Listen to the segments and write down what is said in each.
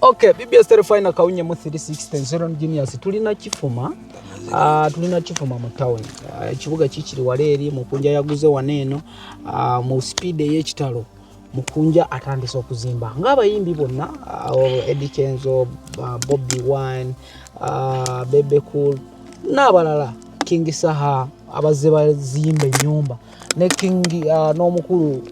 Okay, BBS Terefina Kaunye mu 360 Zero Genius tulina kifuma mu town. Ekibuga kikiri waleeri Mukunja yaguze waneeno mu speed y'ekitalo Mukunja atandise okuzimba ng'abayimbi bonna Eddie Kenzo, Bobby Wine, Bebe Cool n'abalala King Saha abazze bazimba ennyumba ne King n'omukulu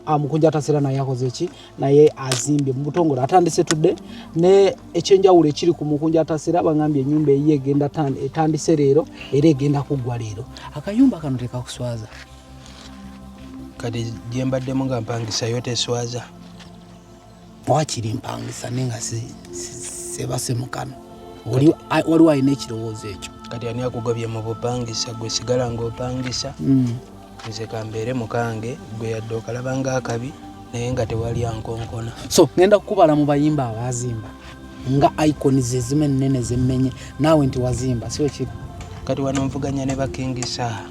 Mukunja atasera naye akoze ki naye azimbye mu butongole atandise tudde ne ekyenjawulo ekiri ku Mukunja atasera bangambye ennyumba eyi egenda etandise leero era egenda kuggwa leero akayumba kano tekakuswaza kati gyembaddemu nga mpangisa yo teswaza wakiri mpangisa nenga sebasemukano waliwo alina ekirowoozo ekyo kati ani akugobye mu bupangisa gwe sigala ng'opangisa nze kambeere mukange gwe yadde okalaba ng'akabi naye nga tewali ankonkona so ngenda kukubala mu bayimba abazimba nga icon ze zime nnene zemmenye naawe nti wazimba sio kiri kati wano nvuganya ne bakingisa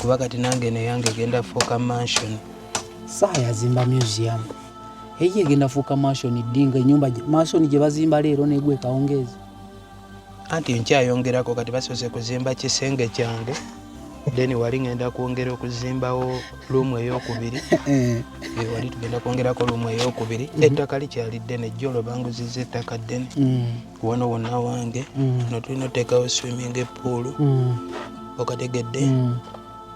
kuba kati nange neyange egenda fuuka mansion saa yazimba museum eye egenda fuuka mansion ddinga ennyumba mansion gye bazimba leero negwe kawongezi anti nkyayongerako kati basoose kuzimba kisenge kyange then wali ngenda kwongera okuzimbawo room ey'okubiri wali tugenda kwongerako room ey'okubiri ettaka likyali ddene jjolo banguzizza ettaka ddene wano wonna wange no tulina oteekawo swimming pool okategedde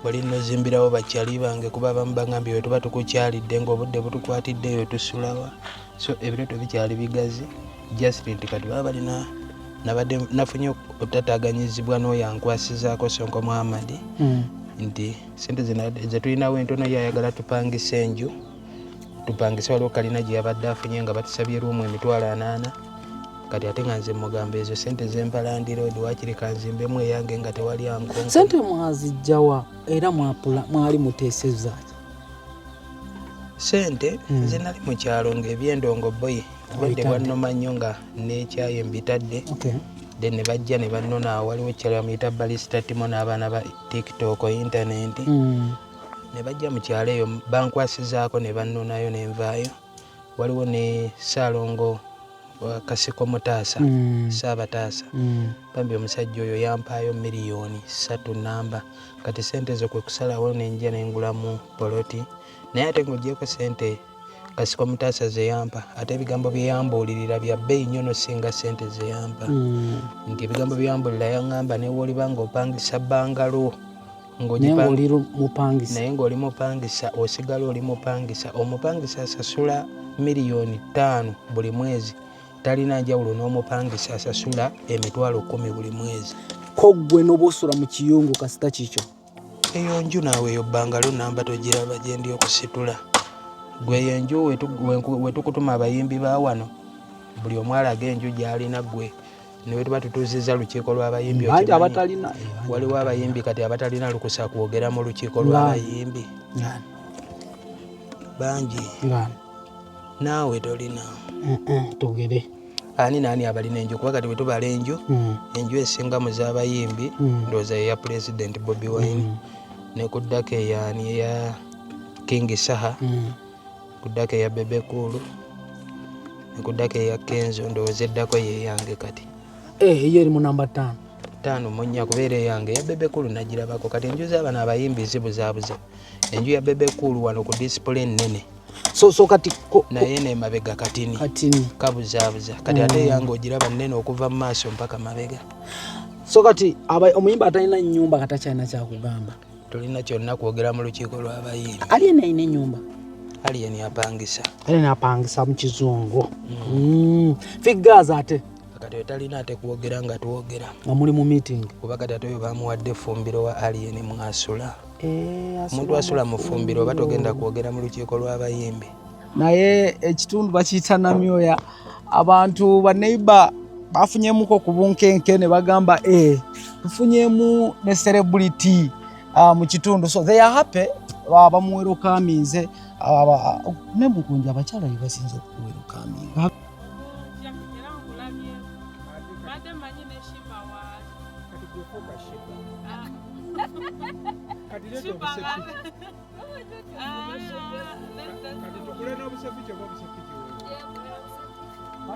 wali nozimbirawo bakyali bange kuba abamu bagambye we tuba tukukyalidde ng'obudde butukwatiddeyo tusulawa so ebireto bikyali bigazi just nti kati baba balina nabadde nafunye okutataganyizibwa n'oyo ankwasizaako Sonko Muhammad nti sente ze tulinawo entono yayagala tupangise enju tupangise waliwo kalina gye yabadde afunye nga batusabye ruumu 80,000 kati ate nga nze mugamba ezo sente z'Empalandi Road wakiri kanzimbemu eyange nga tewali ankonko sente mwazijjawa era mwali muteeseza sente nze nali mu kyalo ng'ebyendongo boyi bwedde bwannoma nnyo nga n'ekyayo mbitadde then ne bajja ne bannona waliwo ekyalo bamuyita Balista Timo n'abaana ba TikTok internet ne bajja mu kyalo eyo bankwasizaako ne bannonayo n'envaayo waliwo ne Saalongo Kasiko Mutaasa Saabataasa bambi omusajja oyo yampaayo miliyoni 3 namba kati sente zo kwe kusalawo nenja nengulamu poloti naye ate ng'oggyeko sente Kasiko Mutaasa ze yampa ate ebigambo bye yambuulirira bya bbeeyi nnyo nosinga sente ze yampa nti ebigambo bye yambuulira yaŋŋamba ne woliba ng'opangisa bbangalo naye ng'oli mupangisa osigala oli mupangisa omupangisa asasula miliyoni 5 buli mwezi talina njawulo n'omupangisa asasula emitwalo 10 buli mwezi ko gwe n'obosula mu kiyungu kasita kikyo eyo nju naawe eyo bbangalo namba togiraba gye ndi okusitula gwe eyo enju we tukutuma abayimbi ba wano buli omu alaga enju gy'alina gwe niwe tuba tutuuzizza lukiiko lw'abayimbi waliwo abayimbi kati abatalina lukusa kwogera mu lukiiko lw'abayimbi bangi naawe tolina togere ani naani abalina enju kuba kati bwe tubala enju esinga mu z'abayimbi ndowooza eya President Bobby Wine ne kuddako eyaani eya King Saha kuddako eya Bebe Cool ne kuddako eya Kenzo ndowooza eddako yeyange kati eyo eri mu namba 5 munya kubeera eyange eya Bebe Cool nagirabako kati enju z'abano abayimbi zibuzaabuza enju ya Bebe Cool wano ku display nnene so kati naye n'emabega katini kabuzaabuza kati ate eyange ogiraba nnene okuva mu maaso mpaka mabega so kati omuyimba atalina nnyumba katakyalina kyakugamba tulina kyonna kwogera mu lukiiko lw'abayimbi aliyena alina ennyumba aliyeni apangisa mu kizungu figures ate kati wetalina ate kwogera nga twogera nga muli mu meeting kuba kati ate oyo bamuwadde effumbiro wa aliyeni mwasula omuntu asula mu ffumbiro oba togenda kwogera mu lukiiko lw'abayimbi naye ekitundu bakiyita Namyoya abantu baneiba bafunyemuko ku bunkenke ne bagamba tufunyemu ne celebrity mu kitundu so they are happy bamuwero kaminze ne Mukunja abakyala basinze okuwero kaminga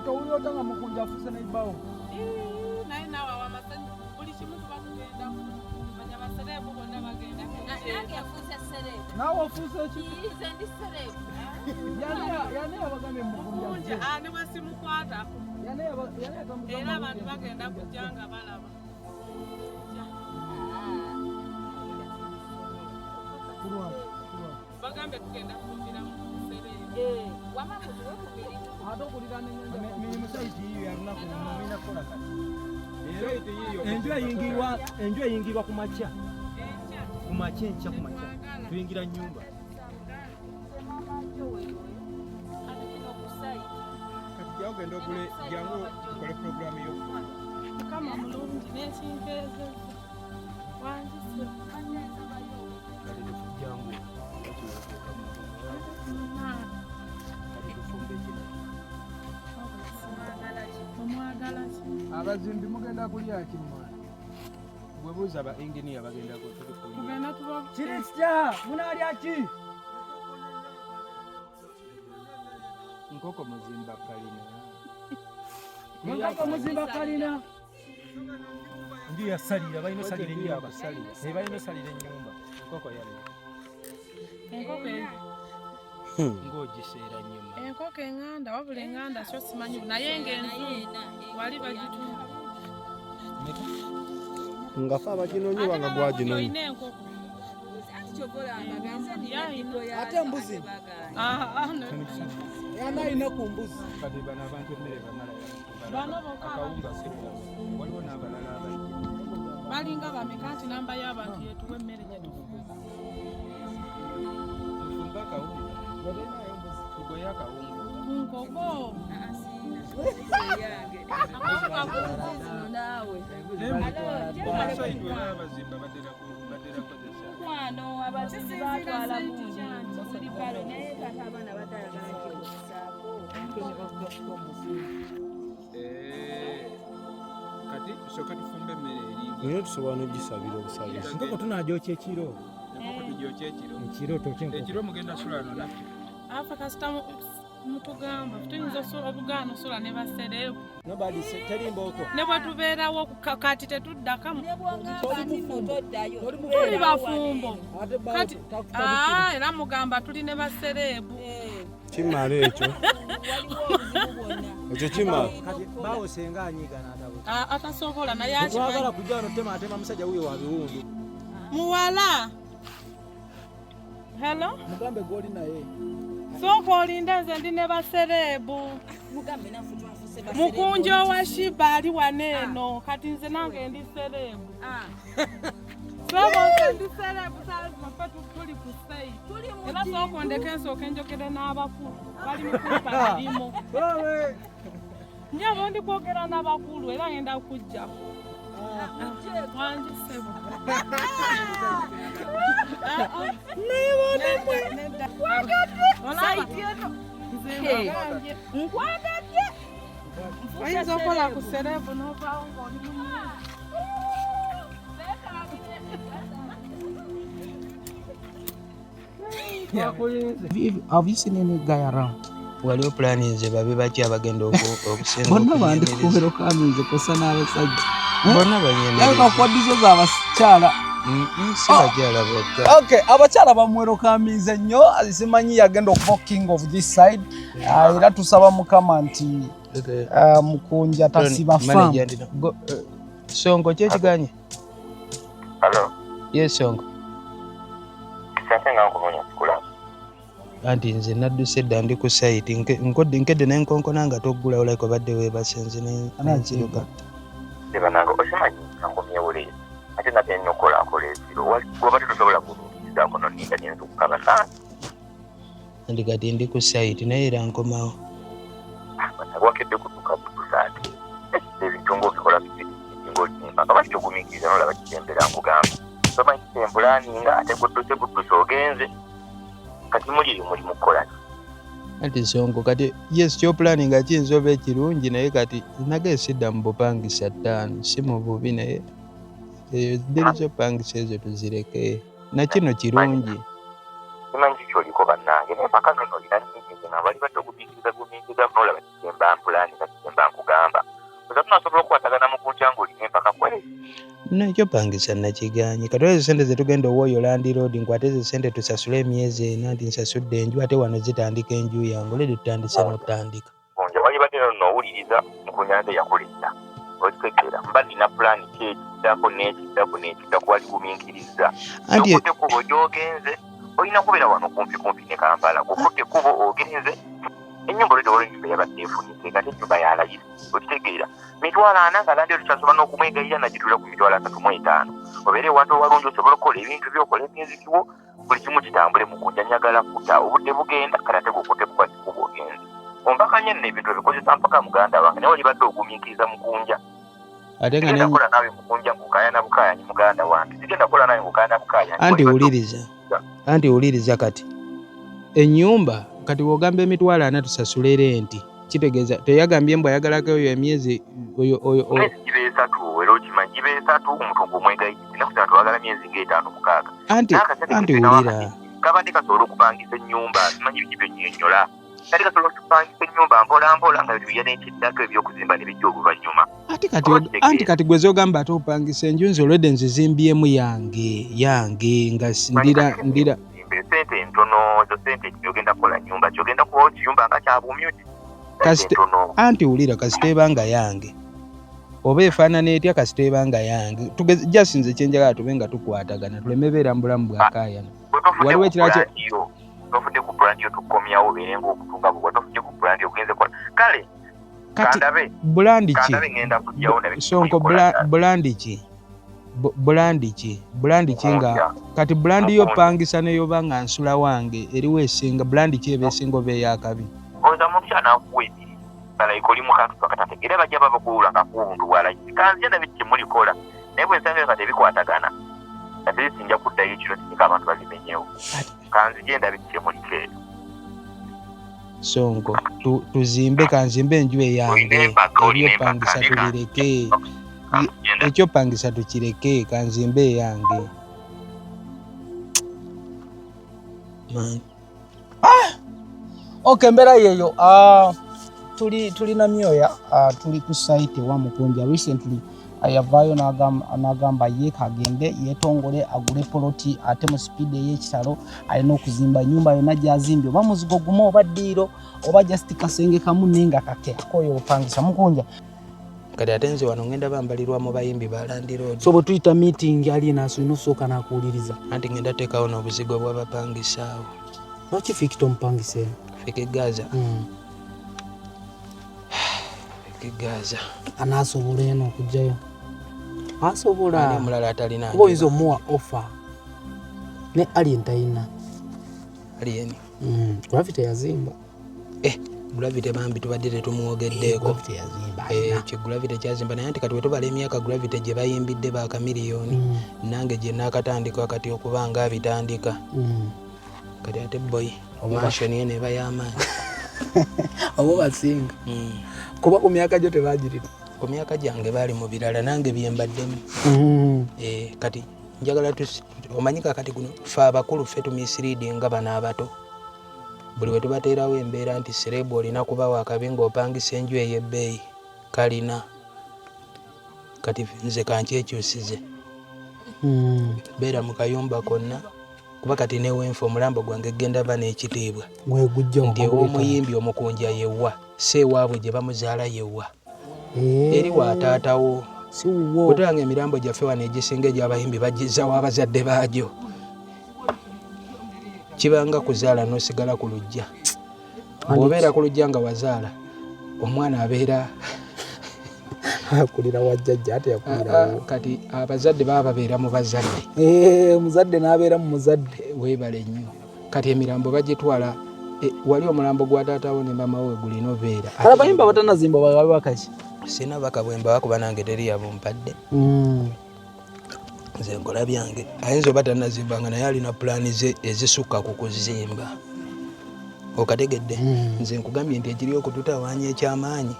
kati owulira otanga Mukunja afuuse n'ebbaawo. Naye naawe awamasanya buli kimu tuba tugenda manya basereebu bonna bagenda. Nange afuuse sereebu. Naawe ofuuse ki? Nze ndi sereebu. Y'ani abagambye Mukunja? Ne bwe simukwatako. Era abantu bagenda kujja nga balaba. Bagambye tugenda kufumbira mu sereebu. Wama mutuwe kubiri. Ate okulira n'ennyanja. Mirimu sayiti yiyo ya lunaku luno mulina kukola kati. Enju eyingirwa ku makya. Ku makya enkya ku makya. Tuyingira nnyumba. Ogenda okule jangu okole programu y'okufuna. Mukama mulungi n'ekinteezezza. Wanjise. Jangu. Omwagala ki? Abazimbi mugenda kulya ki mwana? Bwe buuza ba engineer bagenda kutukuza. Tugenda tuba Kiri kitya? Munaalya ki? Nkoko muzimba kalina. Nkoko muzimba kalina. Nju yasalira balina osalira ennyumba. Balina osalira ennyumba. Nkoko yali. enkoko ng'ogiseera nyuma. enkoko enganda wabula enganda kyo simanyi naye ng'enzu wali bagitunda nga fa abaginonyi wanga gwaginonyi ate embuzi yana alina ku mbuzi kati bano abantu emmere bamala akawunga sirula waliwo n'abalala abajja balinga bameka nti namba y'abantu yetuwa emmere gyetufuga tufumba akawunga tugoye akawunga nkoko abazimba batera kozesa wano abazizi batwala bungi buli palo naye kati abaana batayagala kibusaako kati tusooke tufumbe emmere eriibwa naye tusobola n'ogisabira obusabisi enkoko tunagyokya ekiro enkoko tugyokya ekiro ekiro tokya enkoko ekiro mugenda sulano naffe afa kasita mutugamba tuyinza obugaana osula ne basereebu nobody teri mbooko ne bwe tubeerawo kati tetuddakamu tuli tuli bafumbo kati era mugamba tuli ne basereebu kimala ekyo ekyo kimala kati baawo senga anyiga n'atabo atasobola naye twagala kujja wano tematema musajja wuyo wa biwundu muwala hello mugambe gwoli naye sooka olinde nze ndi ne basereebu mukunja owa shiba ali waneeno kati nze nange ndi sereebu sooka nze ndi sereebu safe tuli ku saiti era sooka ondeke ensooka enjogere n'abakulu bali mukupa mirimu njaba ndi kwogera n'abakulu era ngenda kujjako wanjisebo nkwagadde oyinza okola ku sereebu n'ovaawo ng'oli Have you seen any guy around? waliwo planinze babe baki abagenda okusenga Bonna bandikubira okaminze kosa n'abasajja. bonna banyemerera Naye kakwadizo z'abakyala. si bakyala bokka Okay, abakyala bamwero kaminze nnyo simanyi yagenda okuba king of this side. Era tusaba Mukama nti Mukunja tasiba farm. Songo kyekiganye Hello. yes songo Sasa ngankunonya kula. anti nze nadduse edda ndi ku site nkedde nenkonkona nga toggula olayiko badde webasenze nenziruka Deba nango osimanyi ngomye wole. Ate nate nyokola akola ekiro. Waba tusobola kulungiza kono ninga nyenza okukaba sana. anti kati ndi ku site naye era nkomawo Wakedde kutuka butusaati. Ebitungo bikola bitingo timba. Abaki tugumikiriza nola bakitembera nkugamba. Somanyi kitembulani nga ate kutuuse ogenze. Kati muli mukola. anti songo kati yes kyoplaninga kiyinza oba ekirungi naye kati nageesidda mu bupangisa 5 si mu bubi naye ddiri zopangisa ezo tuzireke nakino kirungi Simanyi kikyoliko bannange. Naye mpaka nono olina nyingi nga bali badde okubiikiriza n'olaba kisemba mpulani nga kisemba nkugamba oza tunasobola okukwatagana mu kunja ng'olina empaka kwere nakyo pangisa nakiganye kati ezo sente zetugenda owooyo Land Road nkwate ezo sente tusasule emyezi ena nti nsasudde enju ate wano zitandika enju yange oledi tutandise n'okutandika kunja walibadde noowuliriza mukunyanda yakolesa okitegeera mba nina pulani ki ekiddako n'ekiddako wali gumiikiriza okutte kubo gy'ogenze olina kubeera wano kumpi ne Kampala okutte kubo ogenze ennyumba oledi olwo ennyumba yabadde efunise nga ennyumba yalayisi okitegeera 40,000 nga Land Road kyasobola n'okumwegayira nagitula ku 35,000 obeere wantu owalungi osobola okukola ebintu byokola emyezikiwo buli kimu kitambule mu kunja njagala kuta obudde bugenda kati ate gwokutte kuba kikuba ogenze ompakanye nno ebintu ebikozesa mpaka muganda wange naye olibadde ogumiikiriza mukunja ate nga sigenda kola nawe mukunja nkukayana bukaayanyi muganda wange sigenda kola nawe nkukayana bukaayanyi anti wuliriza kati ennyumba kati wogamba 40,000 tusasule renti kitegeeza teyagambye mbw ayagalako oyo emyezi oyo gibe 3 era okimanyi gibe 3 omutungo omwegayirire nakusana twagala myezi nga 5 anti wulira kabadde kasobola okupangisa ennyumba simanyi biki byennyonnyola kati kasobola okupangisa ennyumba mpolampola nga biya n'ekiddako ebyokuzimba ne bijja oluvannyuma anti kati gwe zogamba ate opangisa enju nze olwedde nzizimbyemu yange nga ndira sente entono ezo sente kyogenda kukola nyumba kyogenda kubawo kiyumba nga kyabumyuti anti wulira kasitebanga yange oba efaanana etya kasitebanga yange jasinze kyenjagala tube nga tukwatagana tuleme beera mu bulamu bwakaayana waliwo ekirala tofudde ku brandi tukomyawo beerenga okutunga bwe tofudde ku brandi ogenze kola kale kandabe bulandi ki ngenda kujjawo nabe sonko bulandi ki nga kati bulandi yopangisa neyoba nga nsula wange eriwo esinga bulandi ki eba esinga oba eyakabi oza mukyana akuwezi balayika oli mukantu twakatategeera bajja baba kuwula nga kuwuntu bwalayisi kanzija ndabe kimulikola naye bwe nsanga kati ebikwatagana ate sinja kuddayo ekiro kinyika abantu bazimenyewo kanzija ndabe kimuliko sonko tuzimbe kanzimbe enju eyange ebyopangisa tulireke ekyopangisa tukireke kanzimbe eyange okay mbeera yeeyo tulina myoya tuli ku site wa mukunja recently yavaayo n'agamba ye kagende yetongole agule poloti ate mu speed ey'ekitalo alina okuzimba nyumba yonna gyazimbye oba muzigo gumu oba ddiiro oba just kasenge kamu nenga kake akoyo opangisa mukunja kati ate nze wano ngenda bambalirwa mu bayimbi ba Land Road so bwe tuyita meeting ali naaso olina osooka n'akuwuliriza anti ngenda teekawo n'obuzigo bw'abapangisaawo lwaki fikita omupangisa fike Gaza Gaza anaasobola eno okujjayo asobola omulala atalina kuba oyinza omuwa offer ne alien talina alien gravity yazimba gravity bambi tubadde tetumwogeddeeko gravity kyazimba naye anti kati wetubala emyaka gravity gye bayimbidde bakamiliyoni nange gye naakatandika kati okuba nga abitandika kati ate boy mansion ye neba y'amaanyi abo basinga kuba ku myaka gyo tebagirina ku myaka gyange baali mu birala nange byembaddemu kati njagala omanyika kati guno fe abakulu fe tumisiriidinga bano abato buli we tubateerawo embeera nti serebu olina kubawo akabi ng'opangisa enju ey'ebbeeyi kalina kati nze kankyekyusize beera mu kayumba konna kuba kati newenfa omulambo gwange genda ba n'ekitiibwa nti ew'omuyimbi omukunja yewa seewaabwe gye bamuzaala yewa eri wataatawo kutulanga emirambo gyaffe wano egisinga egy'abayimbi bagizaawo abazadde baagyo kibanga kuzaala n'osigala ku lujja bw'obeera ku lujja nga wazaala omwana abeera akulira wajjajja ate yakulirawo kati abazadde baba babeera mu bazadde omuzadde n'abeera mu muzadde weebale nnyo kati emirambo bagitwala wali omulambo gwa taatawo ne mamawe gulina obeera kale abayimba batanazimba babe bakaki sina bakabwemba bakuba nange teri yabumpadde nze nkola byange ayinza oba tanazimbanga naye alina pulaani ze ezisukka ku kuzimba okategedde nze nkugambye nti ekiri okututawaanya ekyamaanyi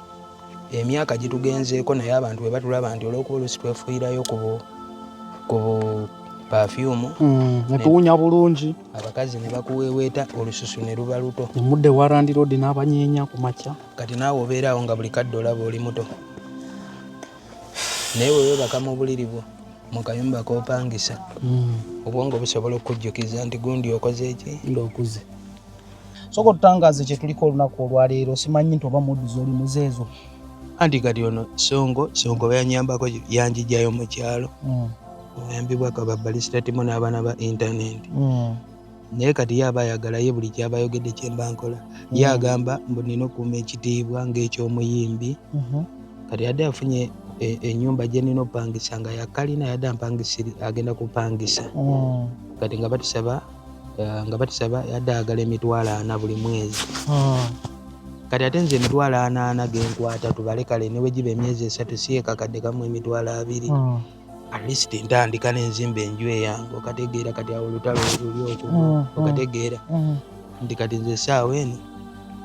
emyaka gitugenzeeko naye abantu bwe batulaba nti olw'okuba olusi twefuirayo perfume netuwunya bulungi abakazi ne bakuweeweeta olususu ne luba luto omudde wa Land Road n'abanyeenya ku makya kati naawe obeeraawo nga buli kadde olaba oli muto naye weweebaka mu buliri bwo mu kayumba k'opangisa obwongo busobola okukujjukiza nti gundi okoze eki nd'okuze soka otutangaaze kye tuliko olunaku olwaleero simanyi nti oba mudduzi oli muzeezo anti kati ono songo bayanyambako yanjijjayo mu kyalo oyambibwako babalista timu n'abaana ba intaneti naye kati ye aba ayagala ye buli kyaba ayogedde kyemba nkola ye agamba mbu nina okuuma ekitiibwa ng'ekyomuyimbi kati yadde afunye ennyumba gye nina opangisa nga yakalina yadde agenda kupangisa kati nga batusaba yadde agala emitwalo 4 buli mwezi kati ate nze emitwalo 4 genkwata tubale kale ne wegiba emyezi 3 si kakadde kamu emitwalo 2 at least ntandika nenzimba enju eyange okategeera kati awo olutalo luli okuva okategeera nti kati nze essaawa eno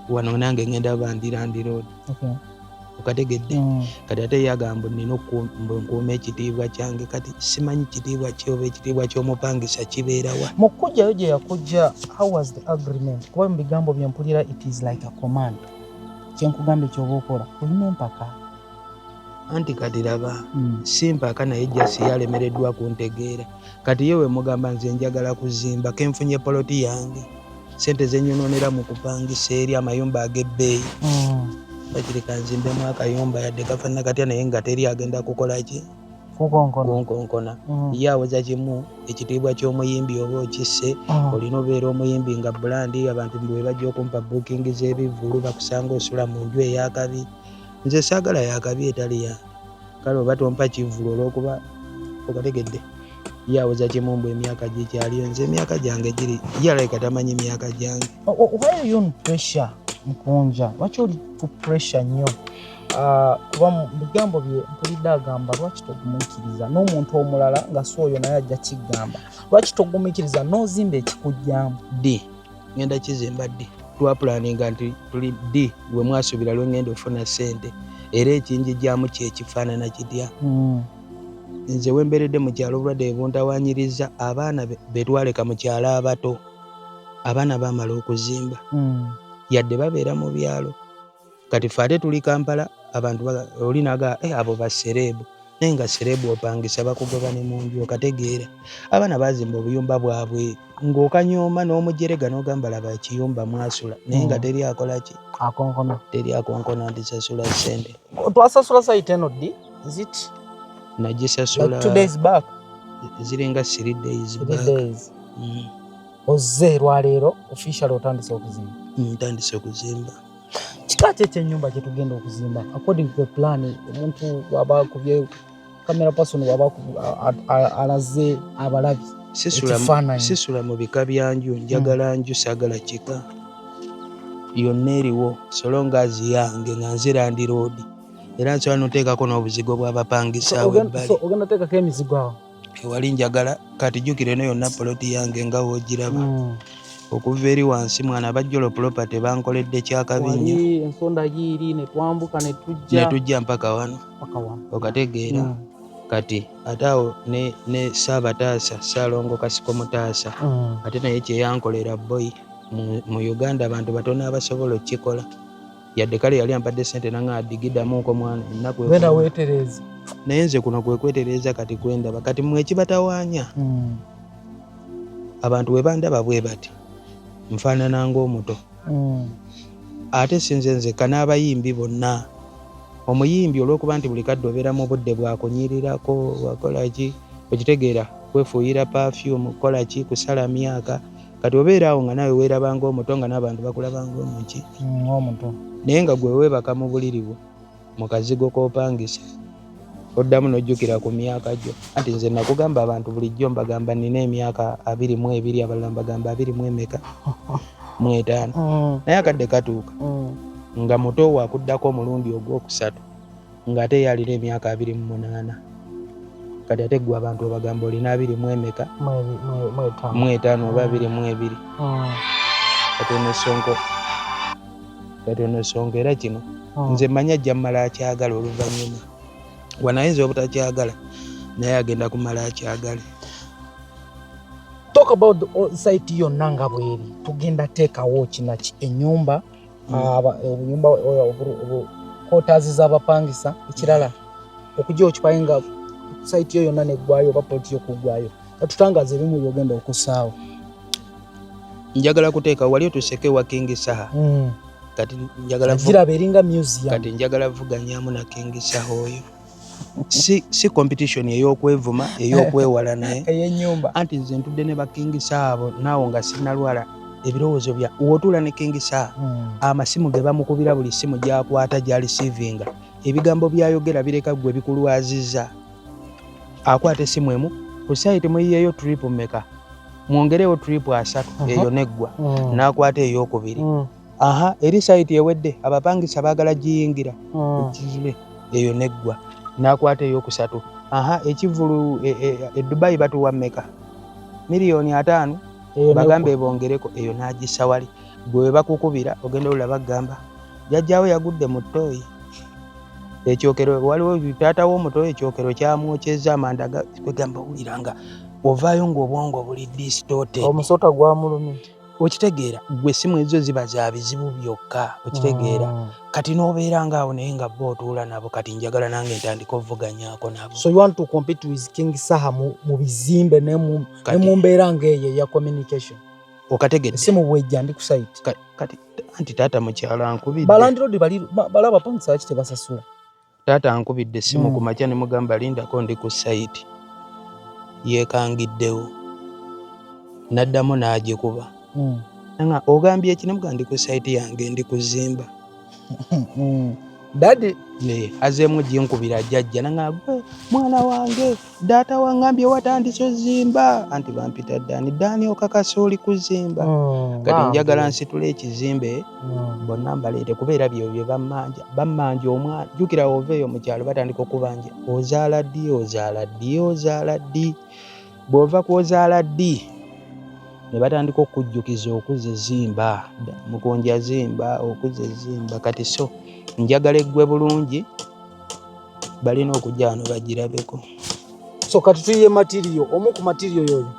wano nange ngenda bandi Land Road okategedde kati ate yagamba nina nkuuma ekitiibwa kyange kati simanyi kitiibwa kyoba ekitiibwa ky'omupangisa kibeerawa mu kujjayo gye yakujja how was the agreement kuba mu bigambo bye mpulira it is like a command kyenkugambye kyoba okola olina empaka anti kati laba si mpaka naye jasi yalemereddwa kuntegeera kati yewe mugamba nze njagala kuzimba kenfunye poloti yange sente zenyononera mu kupangisa eri amayumba ag'ebbeeyi bakireka nzimbemu akayumba yadde kafaanana katya naye nga teri agenda kukola ki kunkonkona ye aweza kimu ekitiibwa ky'omuyimbi oba okisse olina obeera omuyimbi nga bulandi abantu bwe bajja okumpa booking z'ebivulu bakusanga osula mu nju ey'akabi nze saagala yakabi etali yange kale oba tompa kivulu olw'okuba okategedde ye aweza kimu mbu emyaka gikyaliyo nze emyaka gyange giri ye alayika tamanyi myaka gyange why you on pressure Mkunja lwaki oli ku pressure nnyo kuba mu bigambo bye mpulidde agamba lwaki togumuikiriza n'omuntu omulala nga si oyo naye ajja kigamba lwaki togumiikiriza n'ozimba ekikujjamu ddi ngenda kizimba ddi twapulaninga nti tuli ddi we mwasuubira lwengenda ofuna ssente era ekinjijjamu kyekifaanana kitya nze wemberedde mu kyalo obulwadde buntawanyiriza abaana betwaleka mu kyalo abato abaana bamala okuzimba yadde babeera mu byalo kati ffe ate tuli Kampala abantu olinaga abo basereebu naye nga sereebu opangisa bakugoba ne mu nju okategeera abaana bazimba obuyumba bwabwe ng'okanyooma n'omujerega n'ogamba laba ekiyumba mwasula naye nga teri akola ki teri akonkona nti sasula ssente twasasula sayite eno ddi zit nagisasula like 2 days back zirenga 3 days back ozze lwaleero official otandise okuzimba ntandise okuzimba kika ki ekyennyumba kye tugenda okuzimba according to the plan omuntu waba akubye camera person waba alaze abalabi sisula mu bika byanju njagala nju saagala kika yonna eriwo solongazi yange nga nze Land Road era nsobola noteekako n'obuzigo bw'abapangisa awo ebbali ogenda teekako emizigo awo ewali njagala kati jjukire eno yonna poloti yange nga woogiraba okuva eri wansi mwana bajjolo property bankoledde kyakabinya ensonda yiiri netwambuka netujja mpaka wano okategeera kati ate awo ne Saabataasa Ssaalongo Kasiko Mutaasa ate naye kyeyankolera boy mu Uganda abantu batono abasobola okukikola yadde kale yali ampadde ssente nanga adigiddamuko mwana ennaku weetereza naye nze kuno kwekwetereza kati kwendaba kati mmwe ekibatawaanya abantu we bandaba bwe bati nfaanana ng'omuto ate sinze nzekka n'abayimbi bonna omuyimbi olw'okuba nti buli kadde obeera mu budde bwakunyirirako wakola ki okitegeera kwefuuyira perfume kola ki kusala myaka kati obeera awo nga nawe weeraba ng'omuto nga n'abantu bakulaba ng'omuki omuto naye nga gwe weebaka mu buliri bwo mu kazigo k'opangisa oddamu n'ojjukira ku myaka gyo anti nze nakugamba abantu bulijjo mbagamba nina emyaka 22 abalala mbagamba 25 naye akadde katuuka nga muto waakuddako omulundi ogwokusatu ng'ate yalina emyaka 28 kati ate gwe abantu obagamba olina 25 oba 22 kati ono Sonko era kino nze manya ajja mmala akyagala oluvannyuma wanayinza obutakyagala naye agenda kumala akyagale talk about the site yonna nga bweri tugenda teekawo kinaki ennyumba obunyumba quarters z'abapangisa ekirala okujja okipaye nga site yo yonna neggwayo oba politi yokuggwayo katutangaza ebimu byogenda okusaawo. Njagala kuteeka wali otuseke wa King Saha kati giraba eringa museum kati njagala vuganyaamu na King Saha oyo si competition ey'okwevuma ey'okwewala naye ey'ennyumba anti nze ntudde ne ba King Saha abo naawo nga sinnalwala ebirowoozo bya wootula ne King Saha amasimu ge bamukubira buli simu gy'akwata gy'alisiivinga ebigambo byayogera bireka gwe bikulwazizza akwata essimu emu ku site muyiyeyo trip meka mwongerewo trip 3 eyo neggwa n'akwata ey'okubiri eri site ewedde abapangisa baagala giyingira ekizule eyo neggwa n'akwata ey'okusatu ekivulu Dubai batuwa meka miliyoni 5 bagambe bongereko eyo n'agissa wali gwe bakukubira ogenda olaba gamba jajjaawe yagudde mu ttooyi ekyokero waliwo taata w'omutooyi ekyokero kyamwokyeza amanda kwegamba wuliranga ovaayo ng'obwongo buli distorted omusota gwamulumye okitegeera gwe simu ezo ziba za bizibu byokka okitegeera kati n'obeera ngaawo naye nga bo otuula nabo kati njagala nange ntandika ovuganyaako nabo. So you want to compete with King Saha mu bizimbe ne mu mbeera ng'eyo ya communication okategedde simu bwejja ndi ku site kati anti taata mukyala ankubidde balandirodi balaba pangisa ki tebasasula taata ankubidde essimu ku makya ne mugamba lindako ndi ku site yeekangiddewo n'addamu n'agikuba nga ogambye ekino muga ndi ku site yange ndi kuzimba dadi azeemu ginkubira jjajja nanga mwana wange daata wangambye watandise ozimba anti bampita Dani okakasa oli kuzimba kati njagala nsitula ekizimbe bonna mbaleete kubeera byo bye bammanja omwana jjukira oveeyo mu kyalo batandika okubanja ozaala ddi bw'ova kwozaala ddi ne batandika okujjukiza okuza ezimba mukonja zimba okuza ezimba kati so njagala eggwe bulungi balina okujja wano bagirabeko. So kati tuyiye material omu ku material yoyo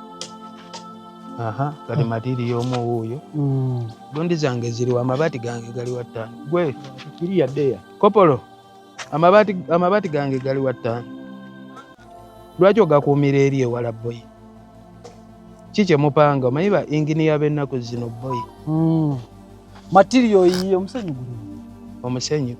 kati material omu wuuyo gondi zange ziriwa amabaati gange gali wa ttaano gwe kiri yaddeya kopolo amabaati gange gali wa ttaano lwaki ogakuumira eri ewala boy kikye mupanga omanyi ba inginiya b'ennaku zino boy material yiye omusenyu guli omusenyu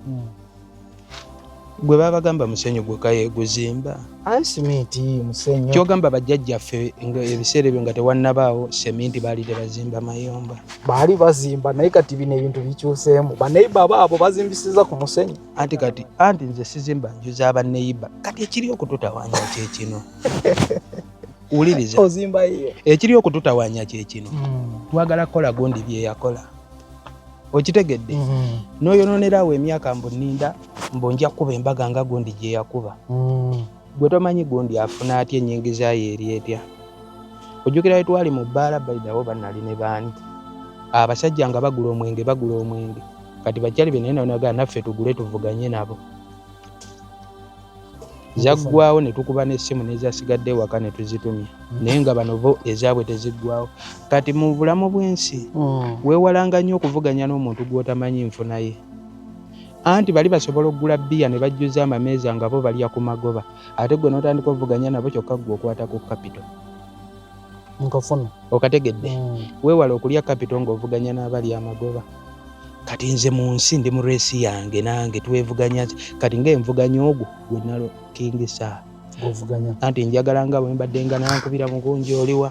gwe babagamba musenyu gwe kaye guzimba simenti musenyu kyogamba bajjajjaffe ebiseera ebyo nga tewannabaawo seminti baali tebazimba mayumba baali bazimba naye kati bino ebintu bikyuseemu baneiba baabo bazimbisiza ku musenyu anti nze sizimba njuza abaneiba kati ekiri okututawanya kyekino uliriza ozimba iyo ekiri okututawanya kyekino twagala kukola gundi bye yakola okitegedde n'oyonoonerawo emyaka mbunninda mbonja kuba embaga nga gundi gye yakuba gwe tomanyi gundi afuna atya ennyingizaayo eri etya ojjukira we twali mu bbaala bayidawo bannali ne baani abasajja nga bagula omwenge kati bakyali benayenaonaga naffe tugule tuvuganye nabo zaggwawo ne tukuba n'essimu n'ezasigadde waka ne tuzitumya naye nga bano bo ezaabwe teziggwawo kati mu bulamu bw'ensi weewalanga nnyo okuvuganya n'omuntu gw'otamanyi nfuna ye anti bali basobola okugula bbiya ne bajjuza amameeza nga bo balya ku magoba ate gwe n'otandika okuvuganya nabo kyokka gwe okwata ku kapito nkofuna okategedde weewala okulya kapito ng'ovuganya n'abali amagoba kati nze mu nsi ndi mu reesi yange nange twevuganya kati ng'envuganya ogwo gwe nalo King Saha ovuganya anti njagala nga bwe mbadde nga nankubira mugunji oliwa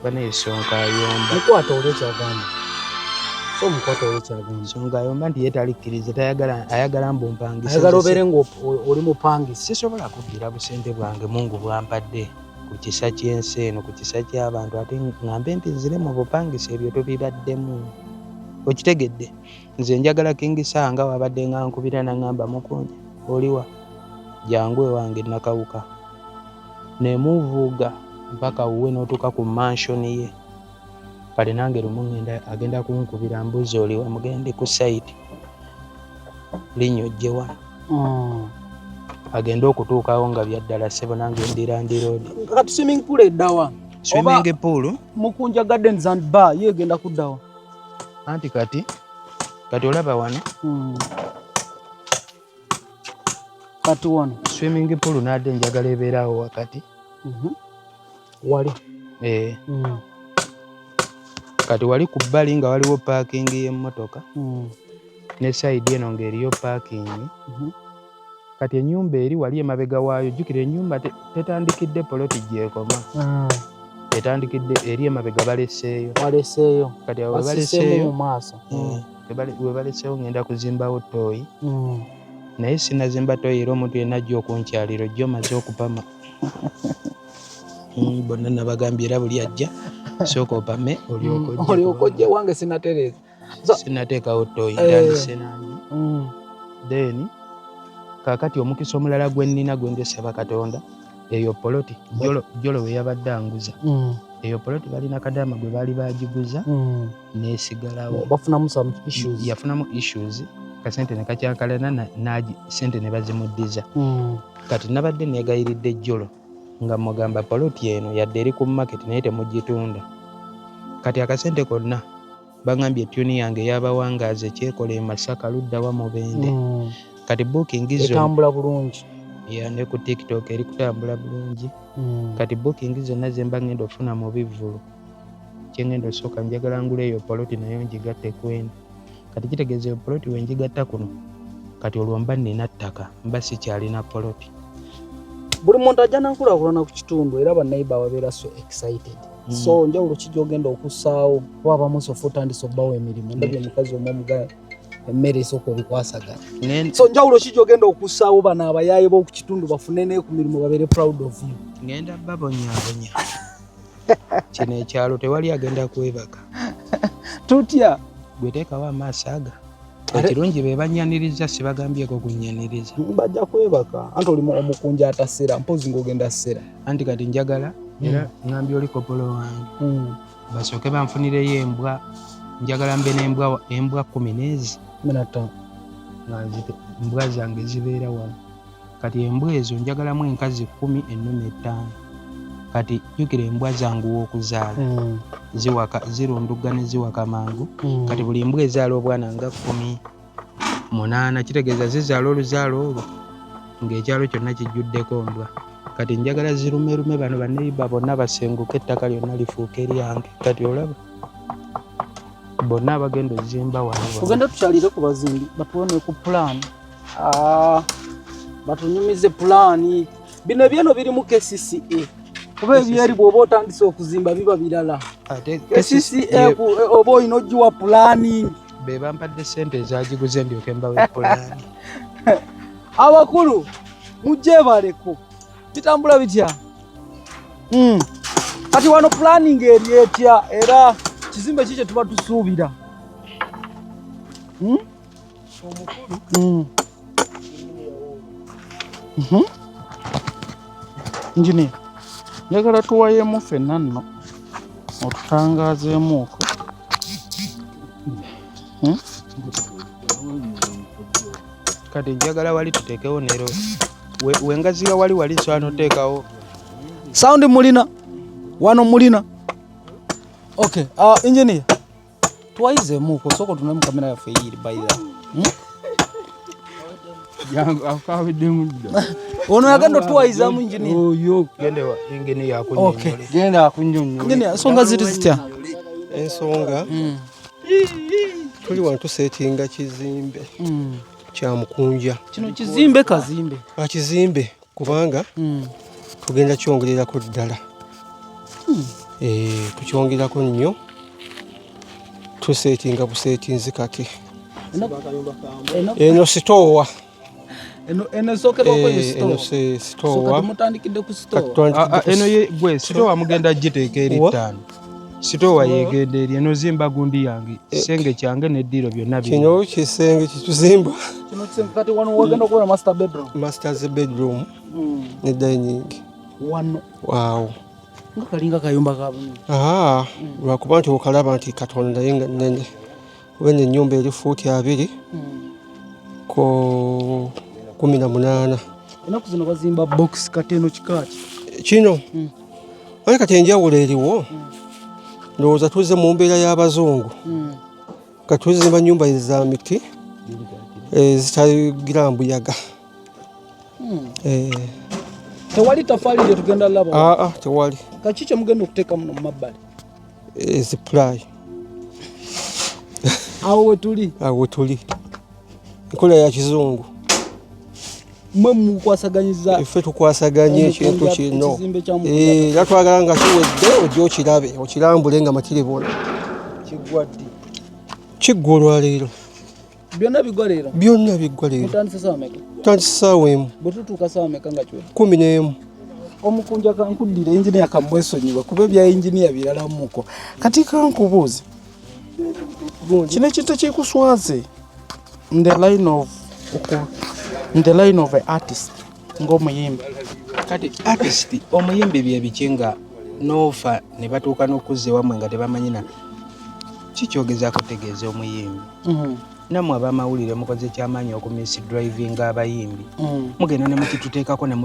baneesonka ayomba mukwata oli ekyagamba so mukwata oli ekyagamba nsonga ayomba nti ye talikkiriza ayagala mbumpangisa ayagala obeere ng'oli mupangisa sisobola kuddira busente bwange mungu bwampadde ku kisa ky'ensi eno ku kisa ky'abantu ate ngambe nti nzire mu bupangisa ebyo tobibaddemu okitegedde nze njagala King Saha nga wabadde nga nkubira nangamba mukunja oliwa jangu ewange nakawuka nemuvuuga mpaka wuwe n'otuuka ku mansion ye kale nange lumu agenda kunkubira mbuzi oliwa mugende ku site linyojje wano agenda okutuukawo nga byaddala ssebo nange ndirandiroodi kati swimming pool eddawa swimming pool Mukunja Gardens and Bar yegenda kuddawa. Anti kati olaba wano kati wano swimming pool nadde njagala ebeerawo wakati wali kati wali ku bbali nga waliwo parking y'emmotoka ne side eno ng'eriyo parking kati ennyumba eri wali emabega waayo jjukira ennyumba tetandikidde poloti gyekoma etandikidde eri emabega baleseeyo kati awo webaleseeyo ngenda kuzimbawo ttooyi naye sinazimba ttooyi era omuntu yenna ajja okunkyalira ojja omaze okupama bonna nabagambye era buli ajja sooka opame olyoka ojja wange sinatereeza sinateekawo ttooyi ntandise nange then kaakati omukisa omulala gwe nnina gwe ndesaba Katonda eyo poloti jolo we yabadde anguza eyo poloti balina kadaama gwe baali bagiguza neesigalawo yafunamu issues kasente ne kakyankalana sente ne bazimuddiza kati nabadde neegayiridde jolo nga mugamba poloti eno yadde eri ku market naye temugitunda kati akasente konna bagambye tuni yange yabawangaaza ekyekola e Masaka luddawa mu Bende kati booking zo etambula bulungi ne ku TikTok eri kutambula bulungi kati booking zonna zemba ngenda ofuna mu bivvulu kyengenda osooka njagala ngula eyo poloti nayo njigatte kwena kati kitegeeza eyo poloti wenjigatta kuno kati olwo mba nnina ttaka mba sikyalina poloti buli muntu ajja nankulakulana ku kitundu era bannayibba babeera so excited so njawulo kijja ogenda okussaawo kuba abamusi ofa otandisa obbawo emirimu ndabye omukazi omuomugaye emmere esooka obikwasaganya so njawulo kijja ogenda okussaawo bano abayaaye b'oku kitundu bafune ne ku mirimu babeere proud of you ngenda babonyaabonya kino ekyalo tewali agenda kwebaka tutya gwe teekawo amaaso aga ekirungi be bannyaniriza sibagambyeko kunnyaniriza bajja kwebaka anti oli omukunja atasera mpozi ng'ogenda ssera anti kati njagala era ngambye oli kopolo wange basooke banfunireyo embwa njagala mbe n'embwa 10 embwa zange zibeera wano kati embwa ezo njagalamu enkazi 10 ennume 5 kati jjukira embwa zangu w'okuzaala zirundugane ziwaka mangu kati buli embwa ezaala obwana nga 18 kitegeeza zizaala oluzaalo olwo ng'ekyalo kyonna kijjuddeko mbwa kati njagala zirumerume bano bannayibba bonna basenguke ettaka lyonna lifuuke eryange kati olaba bonna abagenda ozimba wano tugenda tukyalire ku bazimbi batuwone ku pulaani batunyumize pulaani bino ebyeno biri mu KCCA kuba ebyeri bw'oba otandise okuzimba biba birala KCCA oba olina ogiwa pulaani be bampadde sente ezagiguze ndyoke mbawe pulaani abakulu mujje baleko bitambula bitya kati wano planning eri etya era kizimbe kikye tuba tusuubira engineer njagala tuwayemu ffenna nno otutangaazeemuuko kati njagala wali tuteekewo nero wengaziga wali swana oteekawo sound mulina wano mulina okay engineer tuwayizeemuuko soko tunemu kamera yaffe eyiri bayira jangu akawedemu dda ono yagenda otuwayizaamu engineer oyo gendewa engene yakunyonyola genda akunyonyola engineer ensonga ziri zitya ensonga tuli wano tuseetinga kizimbe kya Mukunja kino kizimbe kazimbe akizimbe kubanga tugenda kyongererako ddala tukyongerako nnyo tuseetinga buseetinzi kati eno sitoowa eno esookera eno sitoowa mutandikidde ku sitoowa eno gwe sitoowa mugenda giteeka eri 5 sitoowa yegenda eri eno zimba gundi yange kisenge kyange n'eddiro byonna kino kisenge kituzimba kati wano wagenda okubeera master's bedroom ne dining wano waawo nga kalinga kayumba kabuni lwakuba nti okalaba nti Katonda yenga nnene kuba ennyumba eri fuuti 2 ko 18 enaku zino bazimba box kati eno kikaaki kino Oye kati enjawulo eriwo ndowooza tuze mu mbeera y'abazungu kati tuzimba nnyumba za miti zitagira mbuyaga. Tewali tafaali lye tugenda laba? Tewali. Kaki kye mugenda okuteeka muno mu mabbali? Supply. Awo wetuli? Awo wetuli. Enkola ya kizungu. Mwe mukwasaganyiza? Ffe tukwasaganya ekintu kino. Era twagala nga kiwedde ojja okirabe okirambule nga matiribona. Kiggwa ddi? Kiggwa olwaleero. Byonna biggwa leero? Byonna biggwa leero. Mutandise ssaawa meka? Tutandise ssaawa emu. Bwe tutuuka ssaawa meka nga kiwedde? 11. Omukunja kankuddira engineer kamwesonyiwa kuba ebya engineer birala muko. Kati kankubuuze. Kino ekintu ekikuswaze in the line of an artist ng'omuyimbi. Kati artist omuyimbi bye bikinga n'ofa ne batuuka n'okuzza wamwe nga tebamanyina kikyogeza kutegeeza omuyimbi. Nammwe abamawulire mukoze kyamaanyi okumisi driving abayimbi. Mugenda ne mukituteekako ne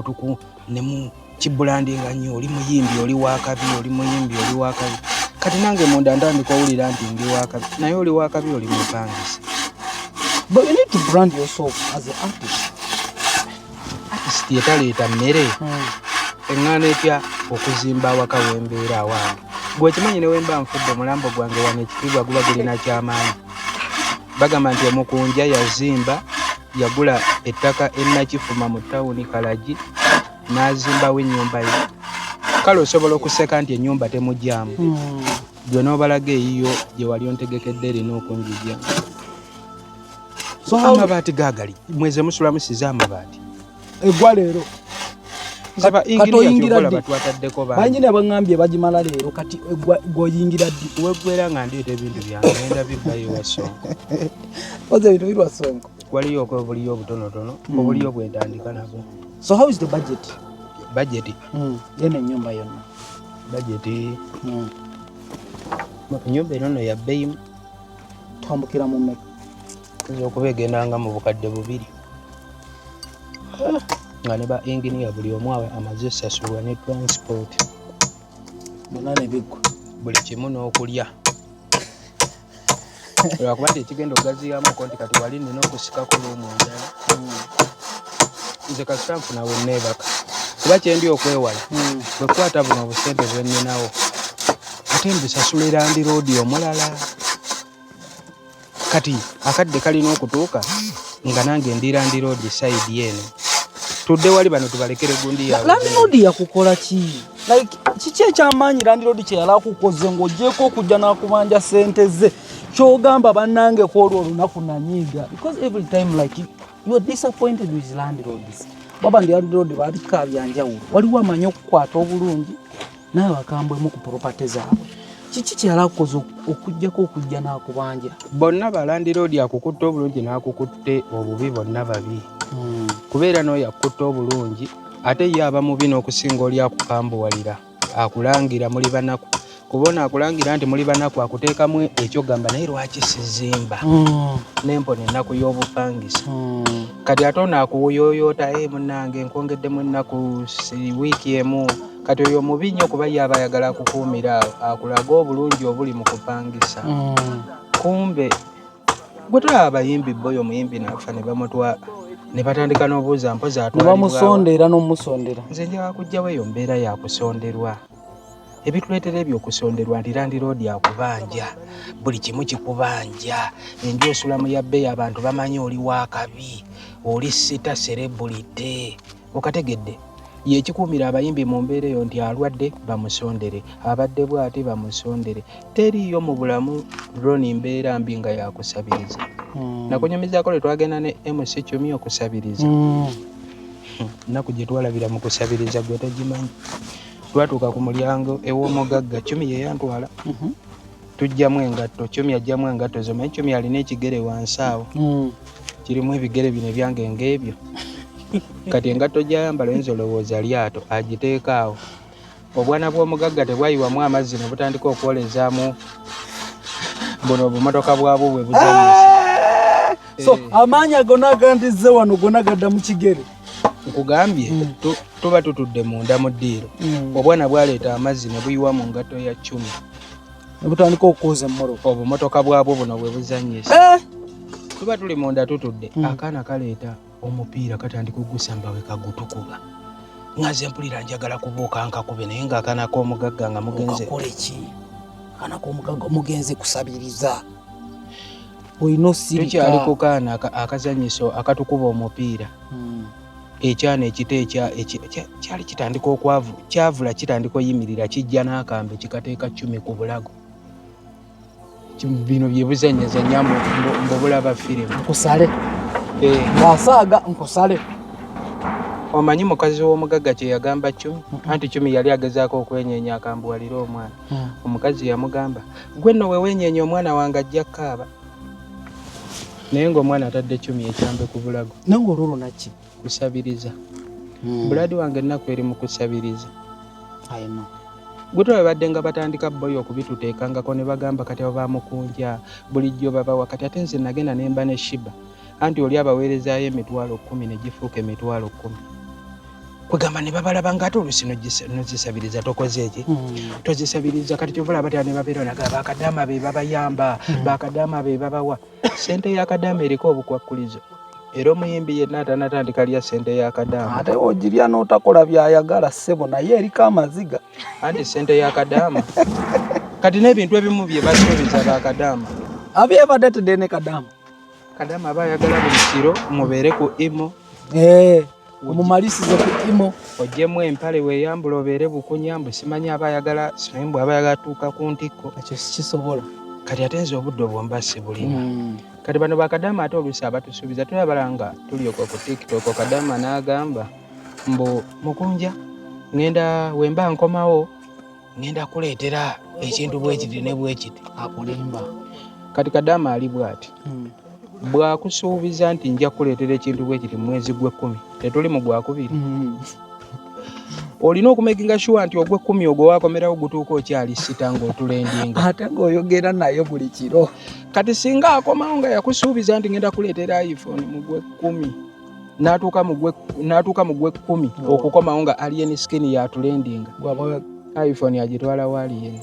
mu kibulandinga nnyo oli muyimbi oli wakabi oli muyimbi oli wakabi. Kati nange munda ntandika owulira nti ndi wakabi naye oli wakabi oli mupangisa. But you need to brand yourself as an artist. Artist yetaleeta mmere eŋŋaano etya okuzimba awaka wembeera awange. Gwe kimanyi ne wemba nfudde omulambo gwange wano ekitiibwa guba gulina kyamaanyi. Bagamba nti omukunja yazimba yagula ettaka Nakifuma mu tawuni Kalagi n'azimbawo ennyumba ye. Kale osobola okuseka nti ennyumba temugyamu. Gwe n'obalaga eyiyo gye wali ontegekedde erina okunjigya. So amabaati gaagali mweze musula musiza amabaati. Eggwa leero. Katoyingira ddi? Batwataddeko bangi. Bangi abangambye bagimala leero kati gwoyingira ddi? Weggwera nga ndeeta ebintu byange ngenda bibbayo wa Sonko. Oze ebintu birwa Sonko. Waliyo obuliyo obutonotono obuliyo bwentandika nabwo. So how is the budget? Budget? Yena ennyumba yonna. Budget? Ennyumba eno ya bbeeyi. Twambukira mu mmeka? Tuyinza okuba egendanga mu bukadde 2. Nga ne ba engineer buli omu amaze sasulwa ne transport. Bonna ne biggwa. Buli kimu n'okulya. Lwakuba nti ekigenda ogaziyamuko nti kati wali nina okusikako luumu njala. Nze kasita nfuna we nneebaka. Kuba kyendi okwewala. Bwe kukwata buno obusente bwe nninawo. Ate mbusasula Land Road omulala. Kati akadde kalina okutuuka nga nange ndi Land Road side yeno. Tudde wali bano tubalekere gundi yawe. Land Road yakukola ki? Like kiki ekyamaanyi Land Road kye yali akukoze ng'ogyeko okujja n'akubanja sente ze. Kyogamba bannange ku olwo olunaku nanyiiga. Because every time like you are disappointed with Land Roads. Baba ndi Land Road balika byanjawulo. Waliwo amanyi okukwata obulungi naye wakambwemu ku property zaabwe. Kiki kye yali akukoze okujjako okujja n'akubanja? Bonna ba Land Road akukutte obulungi n'akukutte obubi bonna babi. Kubeera n'oyo akukutte obulungi ate ye aba mubi n'okusinga oli akukambuwalira akulangira muli banaku. Kubona akulangira nti muli banaku akuteekamu ekyogamba naye lwaki sizimba n'empona ennaku y'obupangisa. Kati ate ono akuwuyooyoota munnange nkwongeddemu ennaku wiiki emu. Kati oyo mubi nnyo kuba ye aba ayagala akukuumira akulaga obulungi obuli mu kupangisa. Kumbe gwe tulaba abayimbi boyo omuyimbi nafa ne bamutwala ne batandika n'obuuza mpozi atwalibwa. Bamusondera n'omusondera. Nze nja kujjawo eyo mbeera yakusonderwa. Ebituleetera ebyokusonderwa nti Land Road yakubanja. Buli kimu kikubanja. Enju osulamu ya bbeeyi abantu bamanyi oli wakabi. Oli sita celebrity. Okategedde. Ye kikuumira abayimbi mu mbeera eyo nti alwadde bamusondere. Abadde bw'ati bamusondere. Teriyo mu bulamu drone mbeera mbi nga yakusabiriza. Nakunyumizaako le twagenda ne MC Kyumi okusabiriza. Nnaku gye twalabira mu kusabiriza gwe togimanyi. Twatuuka ku mulyango ew'omugagga Kyumi ye yantwala. Tujjamu engatto Kyumi ajjamu engatto zomanyi Kyumi alina ekigere wansi awo. Kirimu ebigere bino ebyange ng'ebyo. Kati engatto gy'ayambala oyinza olowooza lyato agiteeka awo. Obwana bw'omugagga tebwayiwamu amazzi ne butandika okwolezaamu buno obumotoka bwabwo bwe buzanyisa. So amaanyi agona agandizze wano gonna gadda mu kigere. Nkugambye tuba tutudde munda mu ddiiro obwana bwaleeta amazzi ne buyiwa mu ngatto ya 10 ne butandika okuuza emmoroka obumotoka bwabwo buno bwe buzannyisa tuba tuli munda tutudde akaana kaleeta omupiira katandika ogusamba we kagutukuba ngaze mpulira njagala kubuuka nkakube naye ng'akaana k'omugagga nga mugenze okakole ki akaana k'omugagga mugenze kusabiriza olina osirika tukyali ku kaana akazanyiso akatukuba omupiira ekyana ekite kyali kitandika kyavula kitandika oyimirira kijja n'akambe kikateeka 10 ku bulago bino bye buzanyazanya mbobulaba firimu nkusale ng'asaaga nkusale omanyi mukazi w'omugagga kye yagamba 10 anti 10 yali agezaako okwenyeenya akambuwalira omwana omukazi yamugamba gwe nno we wenyeenya omwana wange ajja kaaba naye ng'omwana atadde 10 ekyambe ku bulago naye ng'olwolwo naki kusabiriza buladi wange ennaku eri mu kusabiriza ayina gwe babadde nga batandika boyo okubituteekangako ne bagamba kati abo bamukunja bulijjo babawa kati ate nze nagenda ne mba ne shiba anti oli abaweerezaayo 10,000 ne gifuuka 10,000 kwegamba ne babalaba ng'ate olusi nozisabiriza tokoze eki tozisabiriza kati kyovula batya ne babeera naga bakadaama be babayamba bakadaama be babawa sente y'akadaama eriko obukwakkulizo era omuyimbi yenna atanatandika lya sente y'akadaama ate ogirya n'otakola byayagala ssebo naye eriko amaziga anti sente y'akadaama kati n'ebintu ebimu bye basuubiza bakadaama abyebadde tedde ne kadaama kadaama aba ayagala buli kiro mubeere ku imo omumalisize ku imo ogyemu empale weeyambula obeere bukunyambu simanyi aba ayagala simbw aba ayagala tuuka ku ntikko ekyo sikisobola kati ate nze obudde obwomba sibulina kati bano bakadaama ate oluusi abatusuubiza tulabala nga tulyoka ku tiktok kadaama n'agamba mbu mukunja ngenda wemba nkomawo ngenda kuleetera ekintu bwekiti ne bwekiti akulimba kati kadaama ali bw'ati bw'akusuubiza nti nja kuleetera ekintu bwekiti mwezi gw'10 tetuli mu gwakubiri olina okumekinga shuwa nti ogw'10 ogwo wakomerawo gutuuka okyali sita ng'otulendinga ate ng'oyogera naye buli kiro kati singa akomawo nga yakusuubiza nti ngenda kuleetera iphone mu gw'10 n'atuuka mu gw'10 okukomawo nga alien skin yatulendinga iphone yagitwala waalien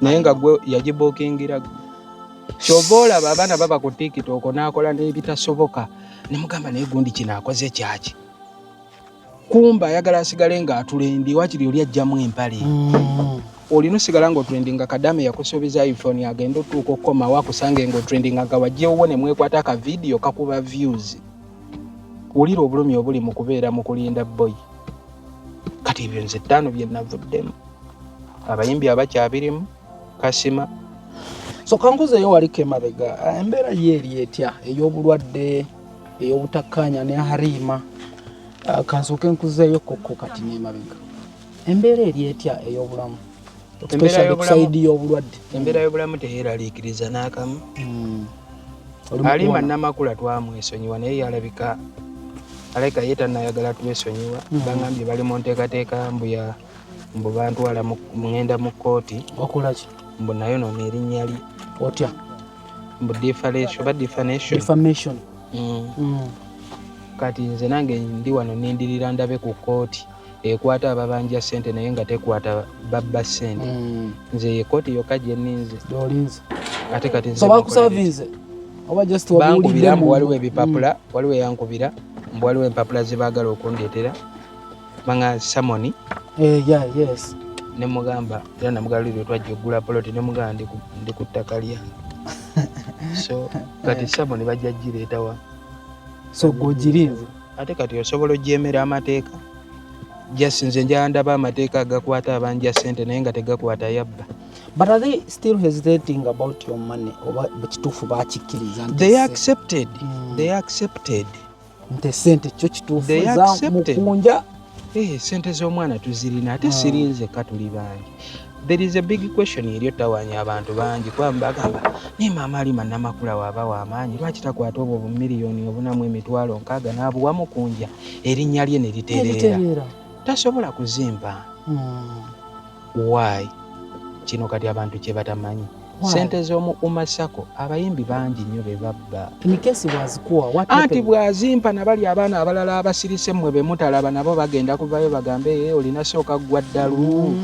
naye nga gwe yagibuukingira kyova olaba abaana baba ku tiktok n'akola n'ebitasoboka ne mugamba naye gundi kino akoze kyaki kumba ayagala asigale ng'atulendi wakiri oli ajjamu empale olina osigala ng'otulendinga kadaame yakusuubiza iphone agenda otuuka okukomawo akusange ng'otulendinga nga wajjewo ne mwekwata akavidiyo kakuba views wulira obulumi obuli mu kubeera mu kulinda boy kati ebyo nze 5 bye navuddemu abayimbi abakyabirimu kasima so kanguzeyo waliko emabega embeera yeeri etya ey'obulwadde ey'obutakkaanya ne hariima kansooke nkuzeeyo koko kati n'emabega embeera eri etya ey'obulamu especially y'obulwadde embeera y'obulamu teyeeraliikiriza n'akamu Halima Namakula twamwesonyiwa naye yalabika aleka yeetannayagala twesonyiwa bangambye bali mu nteekateeka mbu bantwala ngenda mu kkooti okolaki mbu nayo nono erinnya lye otya mbu defamation kati nze nange ndi wano nindirira ndabe ku kkooti ekwata ababanja ssente naye nga tekwata babba ssente nze ekkooti yokka gye nninze ate kati nze bakusavinze oba just bankubira mbu waliwo ebipapula waliwo eyankubira mbu waliwo empapula ze baagala okundeetera banga samoni yes ne mugamba era namugalirwe twajja okugula poloti ne mugamba ndi ku ttaka lyange so kati samoni bajja gireetawa so gwogirinze ate kati osobola ogyemera amateeka just nze njala ndaba amateeka agakwata abanja ssente naye nga tegakwata yabba. But are they still hesitating about your money oba kituufu bakikkiriza they accepted nte sente kyo kituufu they za accepted mukunja sente z'omwana tuzirina ate sirinze katuli bangi. There is a big question eri ottawaanya abantu bangi kwamba agamba ne maama Halima Namakula waaba w'amaanyi lwaki takwata obwo bumiliyoni obunamu emitwalo 6 n'abuwa mukunja erinnya lye ne litereera tasobola kuzimba why kino kati abantu kye batamanyi sente z'omu sako abayimbi bangi nnyo be babba. In case wazikuwa what Anti happened? bw'azimpa nabali abaana abalala abasirise mmwe be mutalaba nabo bagenda kuvayo bagambe olina sooka ggwa ddalu.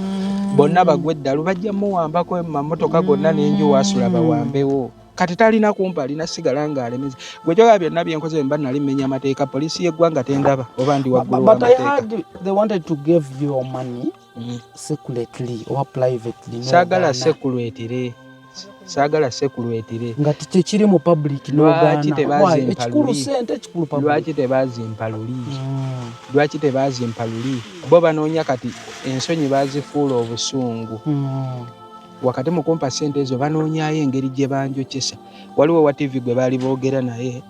Bonna bagwa eddalu bajja muwambako emamotoka gonna n'enju wasula bawambewo. Kati talina kumpa alina sigala ng'alemeza. Gwe kyoga byonna byenkoze mba nali mmenya amateeka polisi y'eggwanga tendaba oba ndi waggulu But I w'amateeka. heard they wanted to give your money secretly or privately. Saagala sekulwetire. Saagala sekulwetire. Nga tekiri mu public Lwaki n'ogaana. tebazimpa Ekikulu luli? sente ekikulu public. Lwaki tebazimpa luli? Lwaki tebazimpa luli? Bo banoonya kati ensonyi bazifuula obusungu. Wakati mu kumpa sente ezo banoonyayo engeri gye banjokyesa. Waliwo wa TV gwe baali boogera naye.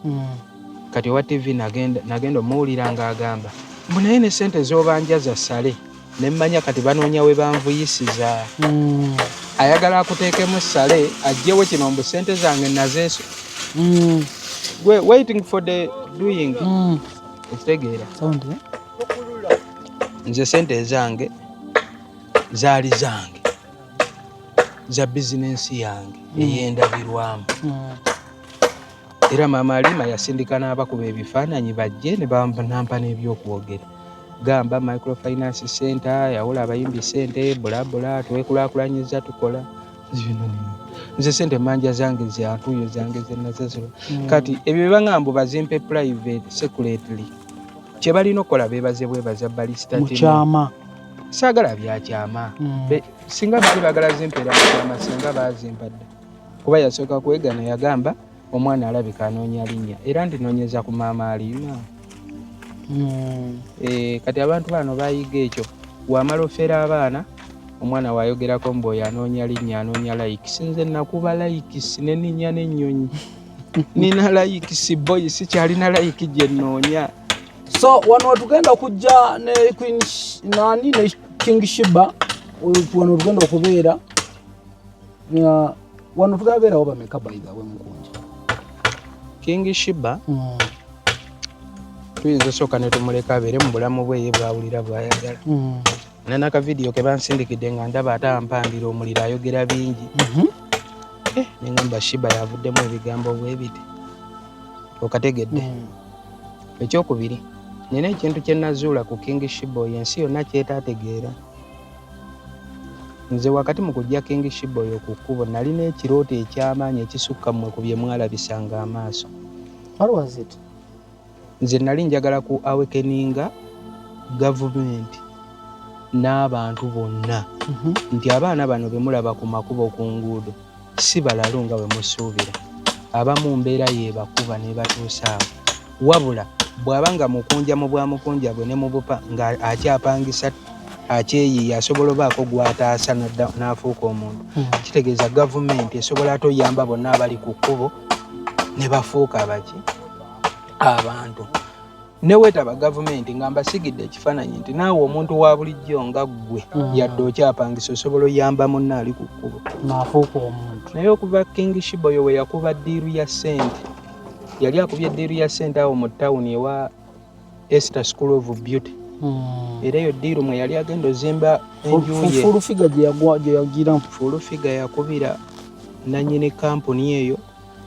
Kati wa TV nagenda omuwulira ng'agamba mbu naye ne sente z'obanjaza ssale ne mmanya kati banoonya we banvuyisiza. Ayagala akuteekemu ssale aggyewo kino mbu sente zange nazeeso. Waiting for the doing. Ekitegeera. Nze sente ezange zaali zange za bizinensi yange ey'endabirwamu. Era maama Alima yasindika n'abakuba ebifaananyi bajje ne nampa n'ebyokwogera. Gamba microfinance center yawula abayimbi sente bulabula twekulaakulanyiza tukola. Nze sente manja zange zantuyo zange zenazasula. Kati ebyo bibangamba bazimpe private secretly. Kye balina okukola beebaze bwebaza balista mukyama. Saagala byakyama. Singa bali bagala zimpeera mukyama singa bazimpa dda. Kuba yasooka kwegana yagamba omwana alabika anoonya linnya era ndinoonyeza ku maama Alima. Kati abantu bano bayiga ekyo. Wamala ofeera abaana omwana wayogerako mboyo anoonya linnya anoonya layikisi. Nze nakuba layikisi n'enninya n'ennyonyi. Nina layikisi boy sikyalina layiki gye nnoonya. So wano tugenda kujja ne Queen nani ne King Shiba wano tugenda okubeera wano tugenda beera oba meka by the way mukunja. King Shiba tuyinza sooka ne tumuleka abeere mu bulamu bwe ye bwawulira bwayagala. Nana video ke bansindikidde nga ndaba atampambira omuliro ayogera bingi. Nengamba Shiba yavuddemu ebigambo bwe biti. Okategedde. Ekyokubiri nina ekintu kye nazuula ku King Shiba ensi yonna kyetaategeera. Nze wakati mu kujja King Shiba oyo ku kkubo nalina ekirooto eky'amaanyi ekisukka mmwe ku bye mwalabisanga amaaso. What was it? Nze nali njagala ku awakeninga gavumenti n'abantu bonna nti abaana bano be mulaba ku makubo ku nguudo si balalu nga bwe musuubira. Abamu mbeera yeebakuba ne batuusa awo. Wabula bw'abanga mukunja mu bwamukunja bwe ne mu bupa nga akyapangisa akyeyiiya asobola obaako gw'ataasa n'afuuka omuntu. Kitegeeza gavumenti esobola ate oyamba bonna abali ku kkubo ne bafuuka baki abantu. Ne weetaba gavumenti nga mbasigidde ekifaananyi nti naawe omuntu wa bulijjo nga ggwe yadde okyapangisa osobola oyamba munno ali ku kkubo n'afuuka omuntu. naye okuva King Shiba oyo we yakuba ddiiru ya ssente yali akubye eddiiru ya ssente awo mu ttawuni ewa Esther School of Beauty. Era eyo ddiiru mwe yali agenda ozimba enju ye. Fulufiga gye yagira. Fulufiga yakubira nannyini kampuni eyo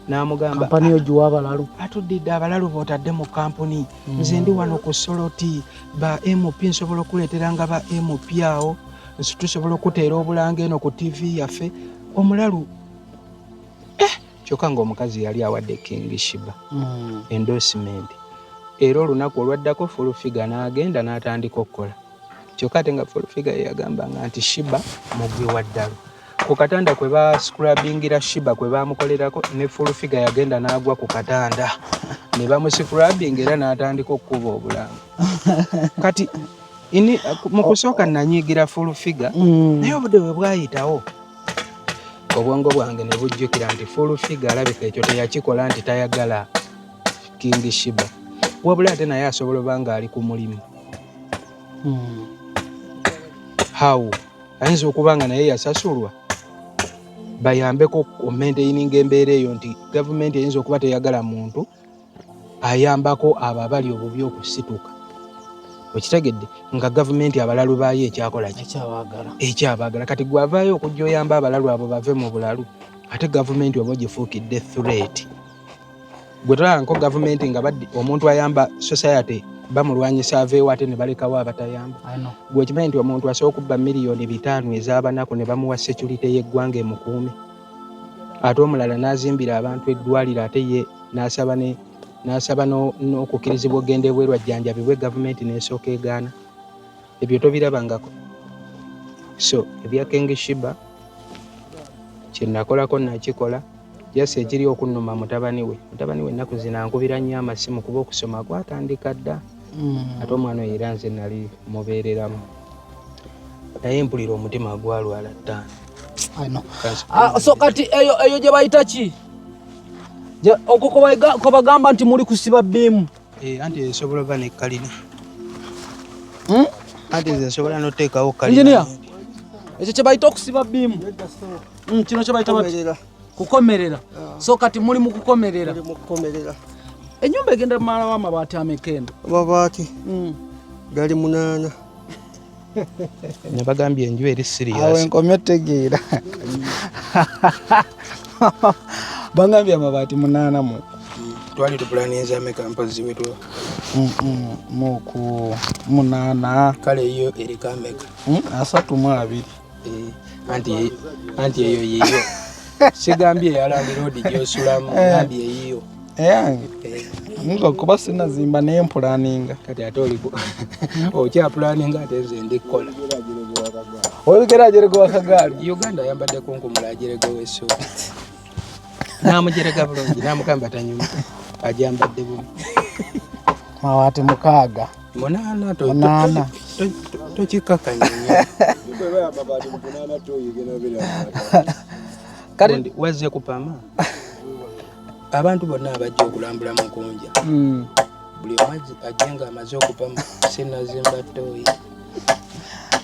n'amugamba kampani yo giwa abalalu. Atuddidde abalalu bootadde mu kampuni. Nze ndi wano ku Soloti ba MP nsobola okuleeteranga ba MP awo tusobola okuteera obulanga eno ku TV yaffe omulalu. Kyokka ng'omukazi yali awadde King Shiba endorsement. Era olunaku olwaddako Fulufiga n'agenda n'atandika okukola. Kyokka ate nga Fulufiga yagambanga nti Shiba mugwi wa ddalo. Ku katanda kwe bascrabingira Shiba kwe bamukolerako ne Fulufiga yagenda n'agwa ku katanda ne bamuscrabinga era n'atandika okukuba obulamu. Kati mu kusooka nanyiigira Fulufiga naye obudde bwe bwayitawo obwongo bwange ne bujjukira nti Fulufiga alabika ekyo teyakikola nti tayagala King Shiba. Wabula ate naye asobola oba nga ali ku mulimu. How ayinza okuba nga naye yasasulwa bayambeko okumaintaininga embeera eyo nti gavumenti eyinza okuba teyagala muntu ayambako abo abali obubi okusituka. Okitegedde nga gavumenti abalalu baayo ekyakola ekyabaagala. Kati gwavaayo okujja oyamba abalalu abo bave mu bulalu ate gavumenti oba ogifuukidde threat. Gwe tolaba gavumenti nga badde omuntu ayamba society bamulwanyisa aveewo ate ne balekawo abatayamba. Gwe okimanyi nti omuntu asobola okubba miliyoni 5 ez'abanaku ne bamuwa security y'eggwanga emukuume, ate omulala n'azimbira abantu eddwaliro ate ye n'asaba n'okukkirizibwa ogende ebweru ajjanjabibwe gavumenti n'esooka egaana. Ebyo tobirabangako. So ebya King Shiba kye nakolako nakikola, jase ekiri okunnuma mutabani we ennaku zino ankubira nnyo amasimu kuba okusoma kwatandika dda. Ate omwana oyo era nze nali mubeereramu, naye mpulira omutima gwalwala ttaano. So kati eyo gye bayita ki? Okwo kwe bagamba nti muli kusiba bbiimu. Anti esobola oba ne kalina. Anti esobola n'oteekawo kalina. Engineer, ekyo kye bayita okusiba bbiimu. Kino kye bayita kukomerera. So kati muli mu kukomerera. Ennyumba egenda malawo amabaati amekendo. Amabaati gali 8. Nabagambye enju eri serious. Awe nkomye tegeera. Bangambye amabaati 8 mu. Twali tupulaninza ameka mpozi wetu. Muku 8. Kale iyo eriko ameka. 32. Anti eyo yiyo. Sigambye yalali road gyosulamu, ngambye yiyo. Eyange. Ngo kuba sinazimba naye mpulaninga. Kati ate oliko okya pulaninga ate nze ndikola. Olugeragerego wakagali. Uganda yambadde kunkumulagerego weso. Namujerega bulungi namukamba tanyuma. Ajambadde bulungi. Mawaati 6. 8 tokikakanya nnyo. Kati wazze kupama. Abantu bonna abajja okulambula mu kunja. Buli omazzi ajenga amaze okupama sinazimba toyi.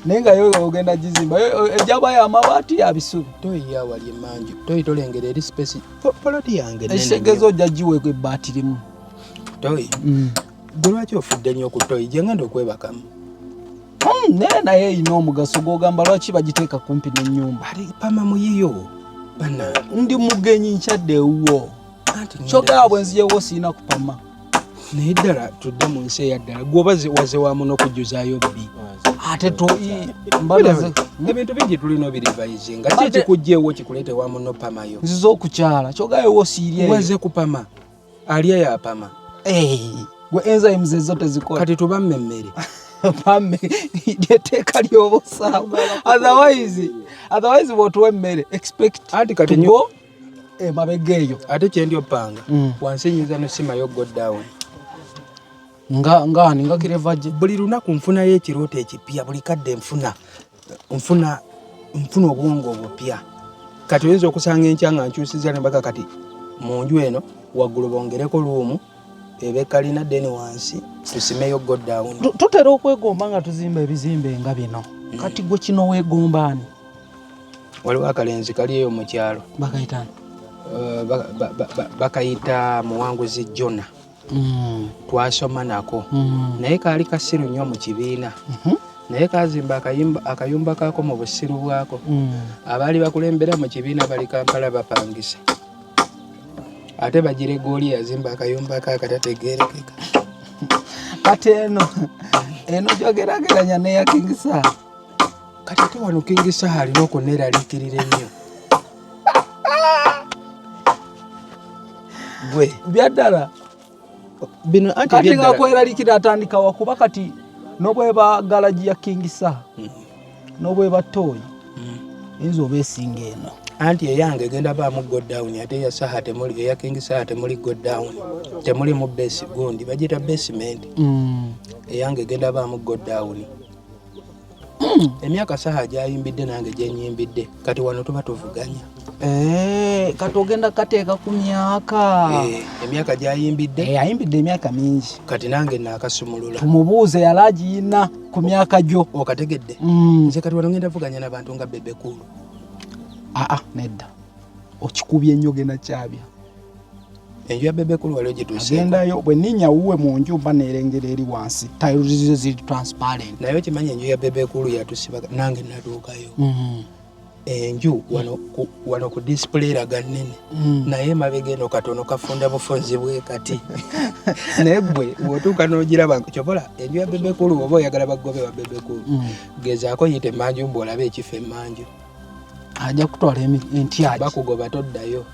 Nenga yo ogenda gizimba ejaba ya mabaati ya bisubi. Toyi ya wali manju. Toyi tolengera eri space. Poloti yange nene. Esegezo jajiwe kwe baati limu. Toyi. Lwaki ofudde nnyo ku toyi gye ngenda okwebakamu? Naye naye ino omugaso gw'ogamba lwaki bagiteeka kumpi n'ennyumba. Ali pama muyiyo. Bana ndi mugenyi nkyadde ewuwo. Kyogera bwe nziyewo siina kupama. Naye ddala tudde mu nsi eyaddala gwoba waze wamu n'okujjuzaayo buli. Ate mbalaze ebintu bingi tulina obirivaizi nga kiki kujjeewo kikuleete wamu n'opamayo. Nziza okukyala kyogera ewo siirye. Waze kupama alya yapama. Gwe enzymes ezo tezikola. Kati tubamme emmere. Pamme lyeteeka ly'obusaawa. Otherwise bw'otuwa emmere expect anti kati nyo emabega eyo. Ate kye ndyopanga wansi nyinza nosimayo go down. Nga kireva gye. Buli lunaku nfunayo ekirooto ekipya, buli kadde nfuna obwongo obupya. Kati oyinza okusanga enkya nga nkyusiza ne mpaka kati mu nju eno waggulu bongereko luumu ebe kalina deni wansi tusimeyo go down. Tutera okwegomba nga tuzimba ebizimbe nga bino. Kati gwe kino weegombaani. Waliwo akalenzi kali eyo mu kyalo. Bakayitani? Bakayita Muwanguzi Jona. Twasoma nako. Naye kaali kasiru nnyo mu kibiina. Naye kazimba akayumba kako mu busiru bwako. Abaali bakulembera mu kibiina bali Kampala bapangisa. Ate bagire gooli yazimba akayumba kakatategeerekeka. Kati eno gyogerageranya neya King Sir. Kati ate wano King Sir alina okuneeraliikirira ennyo. Gwe byaddala bino anti kati nga kweraliikira atandika wakuba kati n'obweba galaji ya King Sir n'obweba toyi yinza oba esinga eno. Anti eyange egenda baamu go down ate eya Saha temuli, eya King Sir temuli go down, temuli mu base gundi bagita basement. Eyange egenda baamu go down. Emyaka Saha gyayimbidde nange gyenyimbidde kati wano tuba tuvuganya. Kati ogenda kateeka ku myaka. Emyaka gyayimbidde. Ayimbidde emyaka mingi. Kati nange naakasumulula. Tumubuuze yali agiyina ku myaka gyo. Okategedde. Nze kati wano ngenda vuganya n'abantu nga Bebe Cool. Nedda. Okikubye ennyo genda kyabya. Enju ya Bebe Cool waliwo gye tuseeko. Agendayo bwe nninnya wuwe mu nju mba neerengera eri wansi. Tiles ziri transparent. Naye okimanyi enju ya Bebe Cool yatusiba nange natuukayo. enju wano ku display laga nnene naye mabega eno katono kafunda bufunzi bwe kati naye gwe bw'otuuka n'ogiraba kyobola enju ya Bebekulu oba oyagala bagobe wa Bebekulu gezaako yite Manju mbw'olaba ekifo emanju ajja kutwala entyaji bakugoba toddayo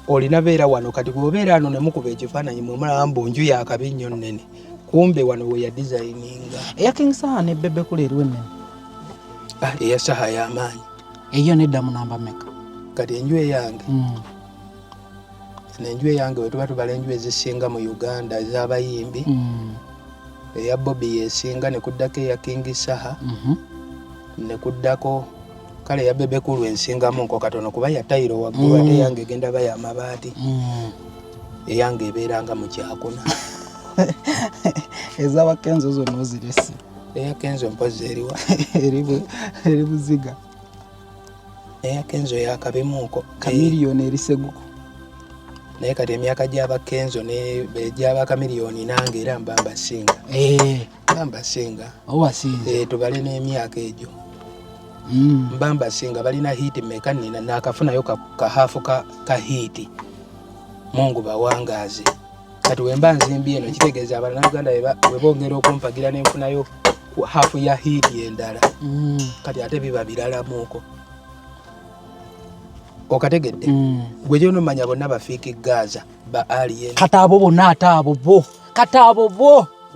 olina beera wano kati bw'obeera ano ne mukuba ekifaananyi mwe mulaba mbu nju ya kabi nnyo nnene kumbe wano we ya designinga eya King Saha ne Bebekulu eriwo ennene eya Saha y'amaanyi eyo nedda mu namba meka kati enju eyange n'enju eyange bwe tuba tubala enju ezisinga mu Uganda ez'abayimbi eya Bobby yesinga ne kuddako eya King Saha ne kuddako kale ya Bebekulu ensingamu nko katono kuba ya tayiro waggulu ate eyange egenda ba ya mabaati eyange ebeeranga mu kyakuna ez'abakenzo zonna ozirese eya Kenzo mpozi eriwa eri Buziga eya Kenzo yakabimuuko kamiliyoni eriseguko naye kati emyaka gy'abakenzo gy'abakamiliyoni nange era mbamba singa mbamba singa owasinze tubale n'emyaka egyo mbamba singa balina hiiti meka nina nakafunayo kahafu ka hiiti Mungu bawangaaze kati wemba nzimbi eno kitegeeza Abannayuganda we bongera okumpagira nenfunayo hafu ya hiiti endala kati ate biba biralamuuko okategedde gwe gyo nomanya bonna bafiiki Gaza ba alien kati abo bonna ate abo bo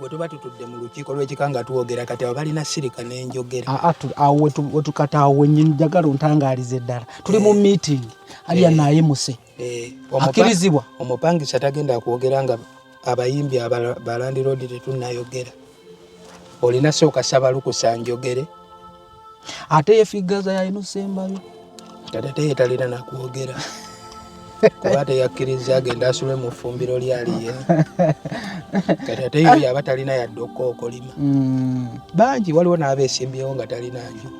bwe tuba tutudde mu lukiiko lw'ekika nga tuwogera kati abo balina sirika n'enjogera awo wetukata awo njagala ontangalize ddala tuli mu meeting aliya naye muse akirizibwa omupangisa tagenda kwogera nga abayimbi abalandi road tetunayogera olina sooka saba lukusa njogere ate yefigaza yayinusembayo ate yetalina nakwogera kuba teyakkiriza agenda asule mu ffumbiro lyaliye kati ate yo yaba talina yadde okookolima bangi waliwo n'abeesimbyewo nga talina nju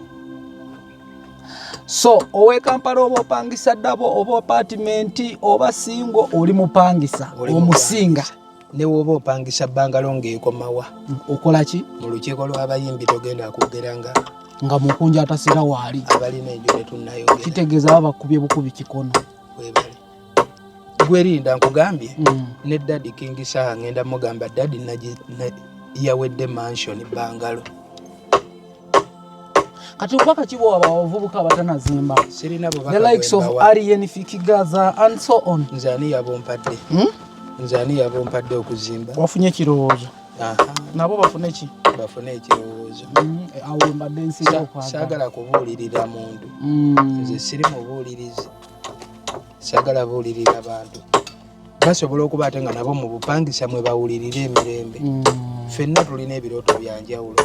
so owe Kampala oba opangisa ddabo oba apartment oba singo oli mupangisa omusinga ne woba opangisa bbangalo ng'ekomawa okola ki mu lukiiko lw'abayimbi togenda kwogera nga mukunja atasira waali abalina enju tetunnayogera kitegeeza bakubye bukubi kikono webale gwerinda nkugambye ne Daddy King Saha ngenda mugamba Daddy yawedde mansion bangalo kati ubaka kibo abavubuka abatanazimba sirina the likes of Alien Fikigaza and so on nzani yabompadde okuzimba wafunye kirowoozo nabo bafune ki bafune ekirowoozo awo mbadde nsinga okwaga saagala kubuulirira muntu nze siri mubuulirizi saagala buulirira bantu basobola okuba ate nga nabo mu bupangisa mwe bawulirira emirembe ffenna tulina ebirooto byanjawulo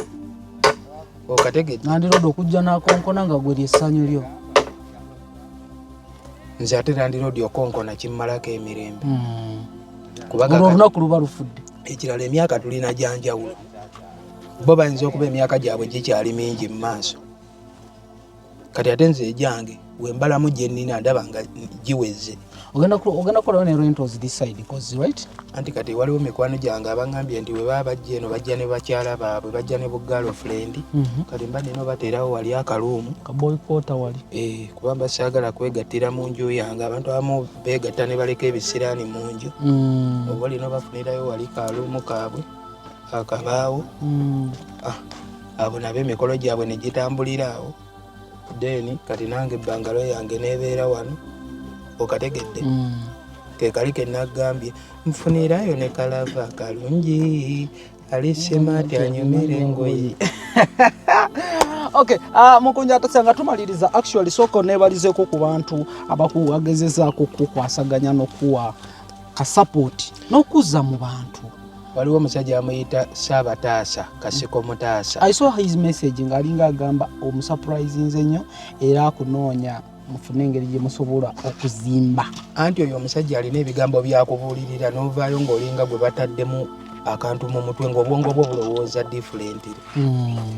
okategedde nandiroda okujja nakonkona nga gwe lyessanyu lyo nze ate nandirodi okonkona kimmalako emirembe olunaku luba lufudde ekirala emyaka tulina gyanjawulo bo bayinza okuba emyaka gyabwe gikyali mingi mu maaso kati ate nze egyange wembalamu gye nnina ndaba nga giweze ogenda kukolayo ne rentals this side cause right anti kati waliwo mikwano gyange abangambye nti we baba bajja eno bajja ne bakyala baabwe bajja ne bugalo friend kati mba nino bateerawo wali akaluumu kaboyikota wali kuba mba saagala kwegattira mu nju yange abantu abamu beegatta ne baleka ebisiraani mu nju oba olina bafunirayo wali kaluumu kaabwe akabaawo abo nabo emikolo gyabwe ne gitambulira awo then kati nange ebbangalo yange nebeera wano okategedde kekali kenagambye nfunirayo ne kalava kalungi alisemati anyumira engoye okay mukunja atasanga tumaliriza actually soko nebalizeko ku bantu abakuwagezezaako kukwasaganya n'okuwa ka support n'okuzza mu bantu waliwo omusajja amuyita Saabataasa Kasiko Mutaasa I saw his message ng'alinga agamba omusurprisinze nnyo era akunoonya mufune engeri gye musobola okuzimba anti oyo omusajja alina ebigambo byakubuulirira n'ovaayo ng'olinga gwe bataddemu akantu mu mutwe ng'obwongo bwo bulowooza differently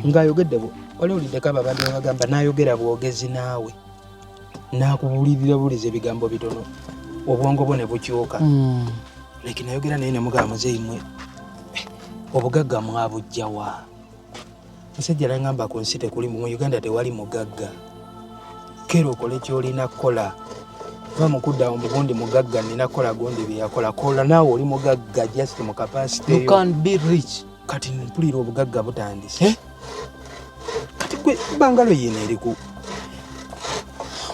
ng'ayogedde wali oliddeko abantu bagamba n'ayogera bwogezi naawe n'akubuulirira buliza ebigambo bitono obwongo bwo ne bukyuka leki nayogera naye nemugamba muzeeyi mmwe obugagga mwabujjawa musajja nagamba ku nsi tekuli mu Uganda tewali mugagga lekera okole kyolina kukola. Va mukudda omugundi mugagga nina kukola gundi byeyakola. Kola naawe oli mugagga just mu capacity. You can be rich. Kati mpulira obugagga butandise. Kati gwe bangalo yino eriku.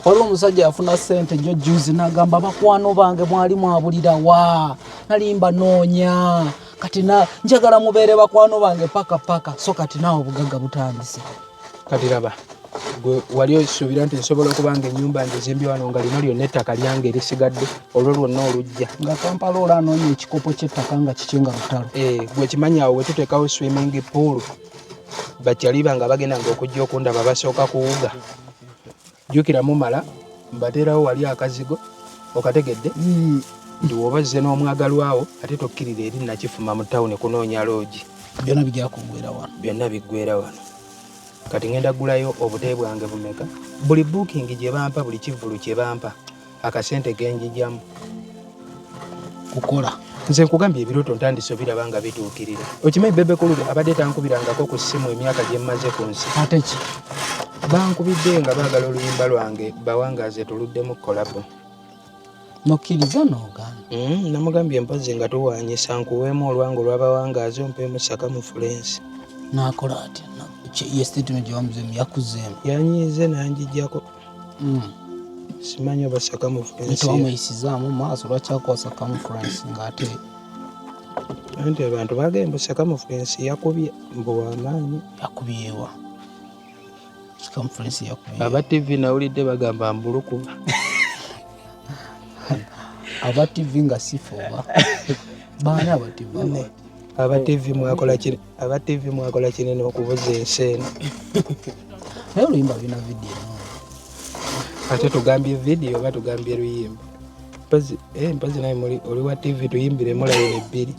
Waliwo omusajja yafuna ssente jo juzi n'agamba bakwano bange mwali mwabulira wa nalimba noonya kati njagala mubeere bakwano bange paka so kati naawe obugagga butandise. Kati raba gwe wali osuubira nti nsobola okubanga ennyumba ngizimbye wano nga lino lyonna ettaka lyange erisigadde olwo lwonna olujja nga Kampala olwanoonya ekikopo ky'ettaka nga kikinga lutalo. Gwe kimanyi awo wetuteekawo swimming pool bakyaliba nga bagendanga okujja okundaba basooka kuwuga. Jjukira mumala mbateerawo wali akazigo okategedde nti woba zze n'omwagalwawo ate tokkirira eri Nakifuma mu tawuni kunoonya loogi. Byonna bijja kuggwera wano. Byonna biggwera wano. Kati ngenda gulayo obutee bwange bumeka. Buli booking gye bampa buli kivulu kye bampa akasente genjijjamu kukola. Nze nkugambye ebirooto ntandise obiraba bituukirira. Okimanyi Bebe Kulule abadde tankubirangako ku ssimu emyaka gye mmaze ku nsi. Ate ki? Bankubidde nga baagala oluyimba lwange bawangaaze tuluddemu kolabo. Nokkiriza n'ogaana. Namugambye mpozi nga tuwaanyisa nkuweemu olwango olw'abawangaazi ompeemu Saka mu Fulensi. N'akola atya? Ye statement gyewamuzeemu yakuzeemu. Yanyiize n'anjijjako. Simanyi oba Saka mu Fulensi. Tewamuyisizaamu maaso lwaki akola Saka mu Fulensi ng'ate. Anti abantu baagamba Saka mu Fulensi yakubye mbu w'amaanyi. Yakubyewa. Saka mu Fulensi yakubye. Aba TV nawulidde bagamba mbulukuba. Aba TV nga sifuba. Baani aba TV? Aba TV mwakola kinene okubuza enseeno. Naye oluyimba bina vidiyo. Ate tugambye vidiyo oba tugambye luyimba. Mpazi naye oli wa TV tuyimbire mulayo ebbiri.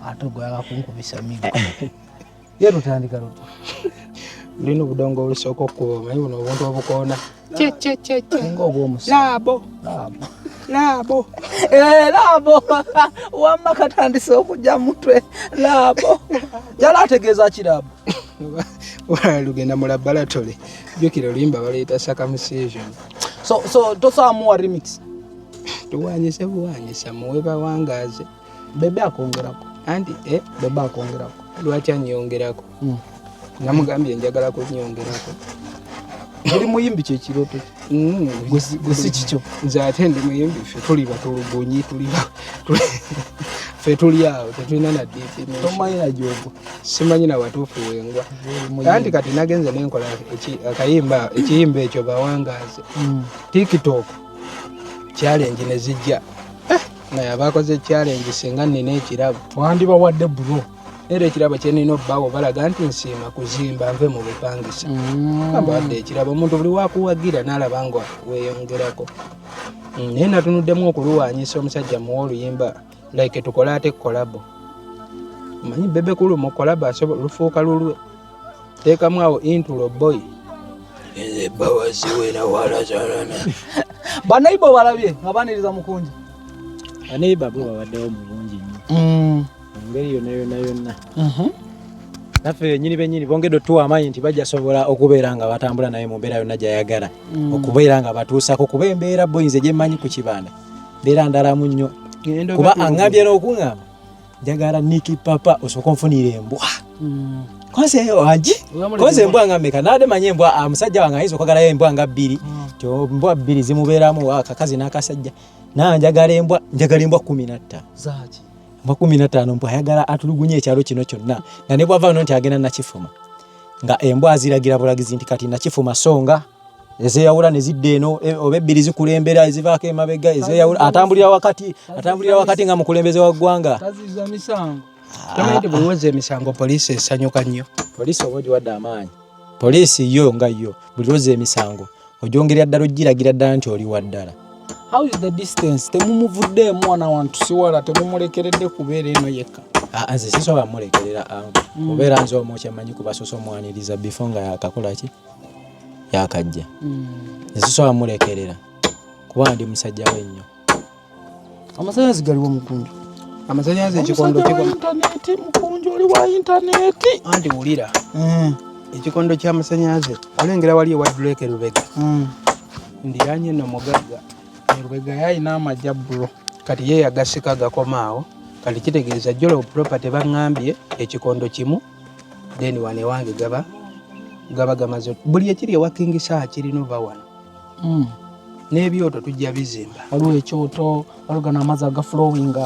Ate gwala kunkubisa migo. Ye tutandika luto. Lino obudongo olusooka okuba omanyi buno obuntu obukoona. Nga obw'omusa. Laabo. Laabo. Wamma katandise okujja mutwe. Laabo. Yala ategeeza ki laabo? Wala lugenda mu laboratory. Jjukira oluyimba baleeta circumcision. So tosaamuwa remix? Tuwanyisa muwe bawangaaze. Bebe akongerako. Anti Bebe akongerako. Lwaki anyongerako? Namugambye njagala kunyongerako. Buli muyimbi kyekirooto. Gwe si kikyo. Nze ate ndi muyimbi ffe tuli batulugunyi ffe tuli awo tetulina na definition. Tomanyi na gyogo. Simanyi na watuufu wengwa. Anti kati nagenze nenkola ekiyimba ekyo bawangaaze. TikTok challenge ne zijja. Naye abakoze challenge singa nnina ekirabo. Wandibawadde bro. Era ekirabo kye nnina obbaawo balaga nti nsiima kuzimba nve mu bupangisa. Bawadde ekirabo omuntu buli wakuwagira n'alaba nga weeyongerako. Naye natunuddemu okuluwaanyisa omusajja muwa oluyimba like tukole ate kolabo. Manyi Bebe Kulule mu kolabo asobola lufuuka lulwe. Teekamu awo intulo boy. Eze bawazi wena wala zalana. Banaibo balabye nga baniriza mukunji. Banaibo bo babaddewo mu bungi nnyo. Ngeri yonna. Naffe benyini bongedde tuwa amaanyi nti bajja sobola okubeera nga batambula naye mu mbeera yonna gy'ayagala. Okubeera nga batuusako kuba embeera boyinze gye mmanyi ku kibanda. Mbeera ndalamu nnyo. Kuba aŋŋambye n'okuŋŋamba njagala Niki Papa osooka onfunira embwa. Koze wangi? Koze embwa nga mmeka? Naade manye embwa musajja wange ayinza okwagalayo embwa nga 2. Embwa 2 zimubeeramu akakazi n'akasajja. Njagala embwa 15. Zaaki. Embwa 15 mpwa ayagala atulugunye ekyalo kino kyonna. Nga ne bw'ava nti agenda Nakifuma. Nga embwa aziragira bulagizi nti kati Nakifuma songa. Ezeyawula ne zidde eno oba 2 zikulembera ezivaako emabega ezeyawula atambulira wakati nga mukulembeze wa ggwanga. Taziza misango. Tamayite buli weze emisango poliisi esanyuka nnyo. Poliisi oba ogiwadde amaanyi. Poliisi yo nga yo buli weze emisango ogyongerera ddala ogiragira ddala nti oli wa ddala. How is the distance? Temumuvudde mwana wantu siwala temumulekeredde kubeera eno yekka. Nze sisobola mulekerera kubeera nze omu kyemmanyi kubasosa omwaniriza before nga yakakola ki yakajja. Nze sisobola mulekerera kuba ndi musajja we nnyo. Amasannyalaze galiwo mukunju. Amasannyalaze ekikondo kiko internet mukunju oli wa internet. Anti wulira. Ekikondo ky'amasannyalaze olengera wali ewa Drake Lubega. ndiranye no mugagga Lubega yalina amagya bro. kati ye yagasika gakomaawo kati kitegeeza jolo property baŋŋambye ekikondo kimu then wane wange gaba gamaze buli ekiri ewa King Saha kirina oba wano n'ebyoto tujja bizimba waliwo ekyoto waliwo gano amazzi agaflowinga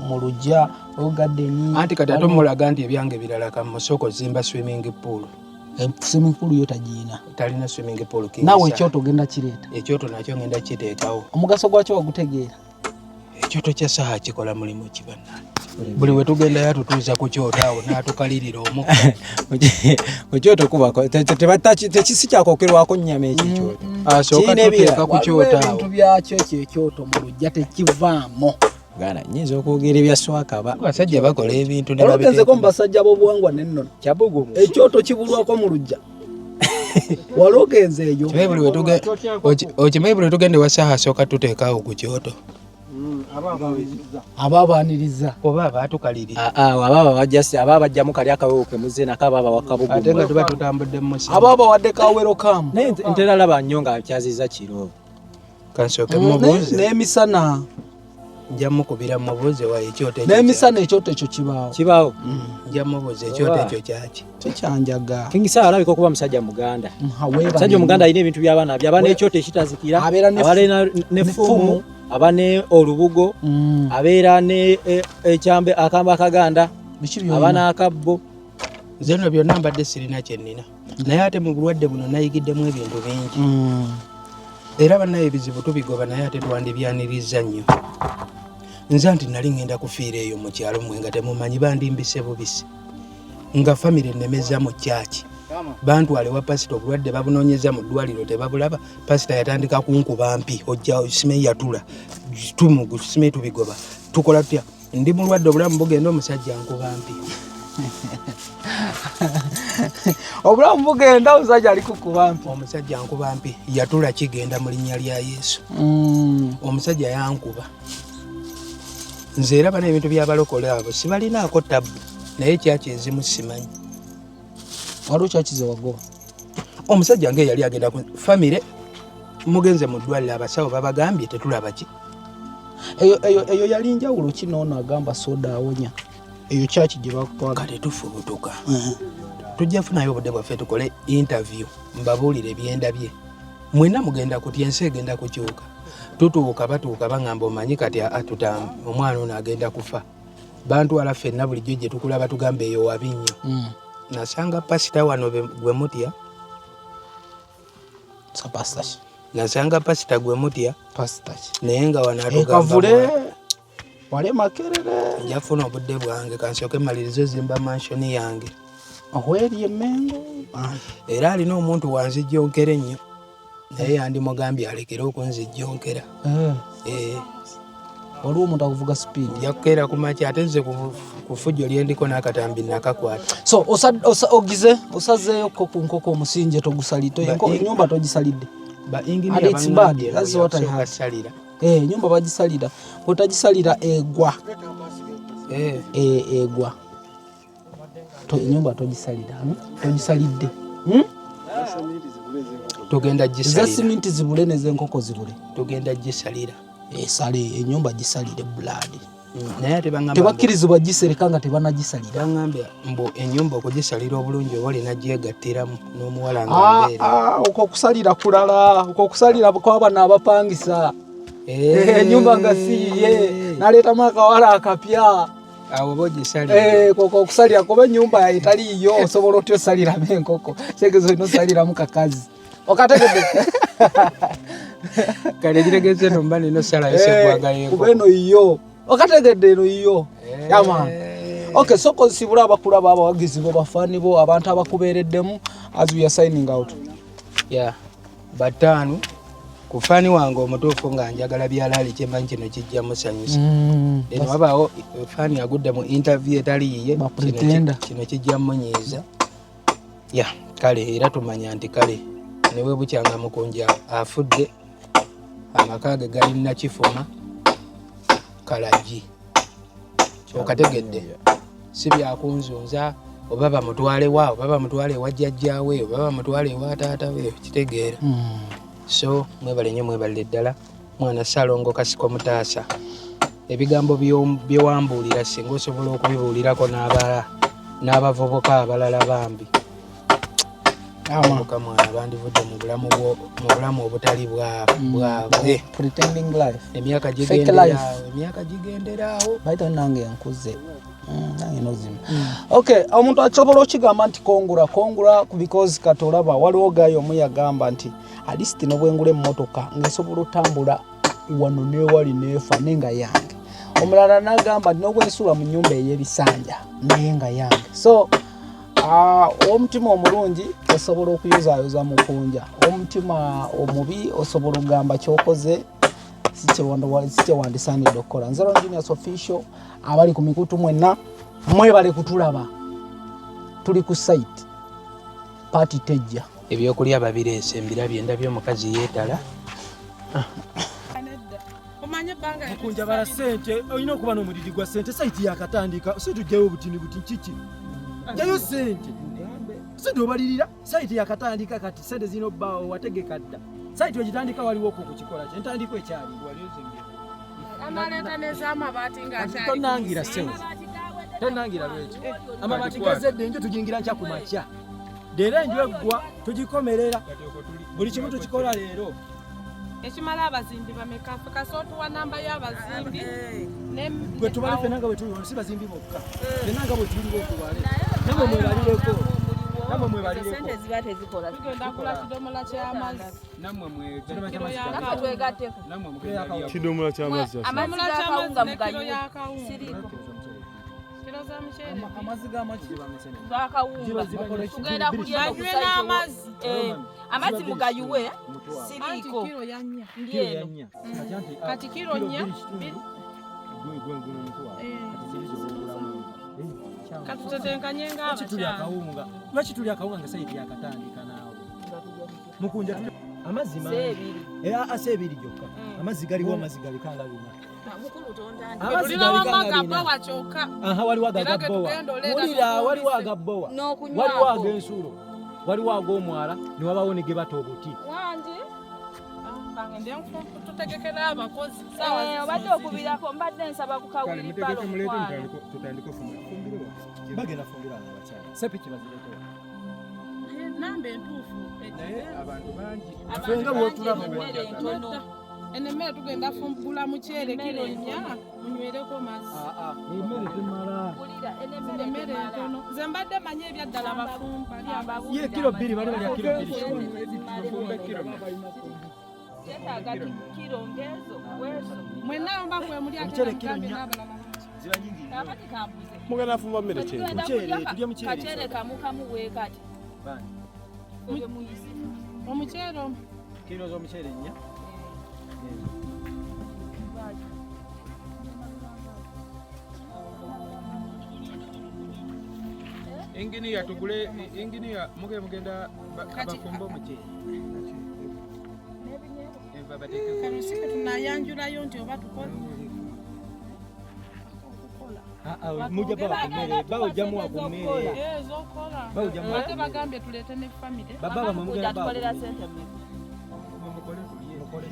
mu lujja waliwo gaddeni anti kati ate omulaga nti ebyange birala kamusoko zimba swimming pool swimming pool yo tagiina talina swimming pool naawe ekyoto ogenda kireeta ekyoto nakyo ngenda kiteekawo omugaso gwakyo wagutegeera ekyoto kya Saha kikola mulimu kibanani buli we tugenda yatutuuza ku kyoto awo n'atukalirira omukka mu kyoto kubako tekisi kyakookerwako nnyama ekyo ekyoto asooka tuteeka ku kyoto awo ebintu byakyo ekyo ekyoto mu lujja tekivaamu gana nyinza okwogera ebya Swakaba abasajja bakola ebintu ologenzeko mu basajja b'obuwangwa n'ennono kyabugumu ekyoto kibulwako mu lujja walogenza eyo okimanyi buli tugende wa Saha asooka tuteekawo ku kyoto abaabaaniriza oba abaatukalirira aba bajjamu kali akawewo ke muze nako aba bawakabugumu ate nga tuba tutambudde mu musi abaabawadde kawerokamu naye ntera laba nnyo nga kyaziza kiro kansooke mubuuze n'emisana nja mukubira mubuuze wa ekyoto ekyo n'emisana ekyoto ekyo kibaawo nja mubuuze ekyoto ekyo kyaki tekyanjaga King Saha alabika okuba musajja muganda musajja musajja omuganda alina ebintu by'abaana byaba n'ekyoto ekitazikira abeera n'effumu aba ne olubugo abeera ne ekyambe akambe akaganda aba n'akabbo nze no byonna mbadde sirina kyennina naye ate mu bulwadde buno nayigiddemu ebintu bingi era bannaye ebizibu tubigoba naye ate twandibyaniriza nnyo nze nti nali ngenda kufiira eyo mu kyalo mmwe nga temumanyi bandimbise bubisi nga famire nemeza mu kyaki bantwale wa pasita obulwadde babunoonyeza mu ddwaliro tebabulaba pasita yatandika kunkuba mpi ojja sime yatula sime tubigoba tukola tutya ndi mulwadde obulamu bugenda omusajja nkuba mpi obulamu bugenda omusajja ali kukuba mpi omusajja nkuba mpi yatula kigenda mu linnya lya Yesu omusajja yankuba nze era bana ebintu by'abalokole abo sibalinaako tabbu naye kyaki ezimu simanyi waliwo kyakize wagoba omusajja nga eyali agenda ku famire mugenze mu ddwaliro abasawo babagambye tetulaba ki eyo yali njawulo ki noono agamba soda awonya eyo kyaki gye bakutwala kale tufubutuka tujja funayo obudde bwaffe tukole interview mbabuulire ebyenda bye mwenna mugenda kutya ensi egenda kukyuka batuuka baŋŋamba omanyi kati omwana ono agenda kufa bantwala ffenna bulijjo gye tukulaba tugamba eyo wabi nnyo nasanga pasita wano gwe mutya nasanga pasita gwe mutya naye nga wanakavule wale makerere njafuna obudde bwange kansooke malirizo zimba mansioni yange ahweri emengo era alina omuntu wanzijjonkera ennyo naye yandimugambye alekere okunzijjonkera waliwo omuntu akuvuga speed njakukeera ku makya ate nze ku fujjo lyendiko n'akatambi nakakwata so osazeeyo ku nkoko omusinje togusalidde enyumba togisalidde basalira enyumba bagisalira otagisalira egwa egwa enyumba togisalira togisalidde tugenda gisalira siminti zibule nezenkoko zibule tugenda gisalira esale enyumba gisalire buladi naye tebakkirizibwa gisereka nga tebanagisalira baŋŋambye mbu enyumba okugisalira obulungi oba olina gyegattiramu n'omuwala nga okwo okusalira kulala okwo okusalira kwabana abapangisa enyumba nga siye naleetamu akawala akapya awo oba ogisalira okwo okusalira kuba enyumba etaliyo osobola otya osaliramu enkoko kyegezo olina osaliramu kakazi okategedde kale giregeze nomba nino salayo segwagayo kuba eno iyo okategedde eno iyo yama okay soko sibula abakulu abo abawagizi bo bafaani bo abantu abakubeereddemu as we are signing out bataanu ku faani wange omutuufu nga njagala byalaali kyemmanyi kino kijja musanyusa eno wabaawo faani agudde mu interview etali yiye kino kijja munyiiza kale era tumanya nti kale newe bukyanga mukunja afudde amaka ge galina kifuma kalagi okategedde si byakunzunza oba bamutwale wa oba bamutwale ewa jjajjaawe oba bamutwale ewa taata we kitegeera so mwebale nnyo mwebalire ddala mwana Salongo Kasiko Mutaasa ebigambo byewambuulira singa osobola okubibuulirako n'abavubuka abalala bambi abavubuka mwana bandivudde mu bulamu obutali bwabwe emyaka gigenderaawo baita nange nkuze nange nozima okay omuntu asobola okigamba nti kongula because katolaba waliwo gayo omuyagamba nti alisiti nobwengula emmotoka ng'esobola otambula wano newali nefa nenga yange omulala nagamba nti nobwensula mu nnyumba ey'ebisanja nenga yange so omutima omulungi osobola okuyozaayoza mukunja omutima omubi osobola okugamba kyokoze sikyewandisaanidde okukola. Nze Genius Official abali ku mikutu mwenna mwebale kutulaba tuli ku site party tejja ebyokulya babireese mbirabye ndabye omukazi yeetala mukunja bala ssente olina okuba n'omudidi gwa ssente saiti yakatandika si tujjayo obutini kiki jayo ssente sidi obalirira saiti yakatandika kati ssente zino bbaawo wategeka dda saiti wegitandika waliwo okukikola kye entandiko ekyali amaleta nez'amabaati tonangira ssente tonangira lwekyo amabaati gazedde enjo tugiyingira nkya ku makya leero enjo eggwa tugikomerera buli kimu tukikola leero ekimala abazimbi bamekafe kasootuwa namba y'abazimbi gwe tubale fenanga bwe tuli si bazimbi bokka fenanga bwe tuliwo tubale namwe mwebalireko namwe mwebalireko sente ziba tezikola tugenda kula kidomola ky'amazzi namwe kidomola ky'amazzi amazzi g'akawunga mugayuwe siriko amazzi g'amagi g'akawunga tugenda kulya n'amazzi amazzi mugayuwe siriko ndieno kati kiro nnya katutetenkanye ng'abakyala lwaki tuli akawunga nga saiti yakatandika naawe mukunja amazzi asebiri gyokka amazzi galiwo amazzi galikanga bina waliwo agagabbowa waliwo agabbowa waliwo ag'ensulo waliwo ag'omwala ne wabawo ne ge bata obuti tutegekera abakozi obadde okubirako mbadde nsaba kukawulira bagenda fumbira abakyala sepiki baziretewa namba entuufu abantu bangi fenga bwotulaba emmere tugenda fumbula muceere kiro nnya munywereko mazzi emmere temala emmere entono nze mbadde manyi ebyaddala bafumba ye kiro 2 bali balya kiro 2 mwenna mba kwe muli mugenda fumba mmere kaceere kamu kamu weekati omuceere kiro z'omuceere nnya enginiya tugule enginiya mugenda abafumba omuceere kalusike tunayanjulayo nti oba tukola mujja bawa ku mmere bawujjamuwa ku mmere ezokola ate bagambye tuleete ne famire baba bamugenda tukolera sente mukole tuliye mukole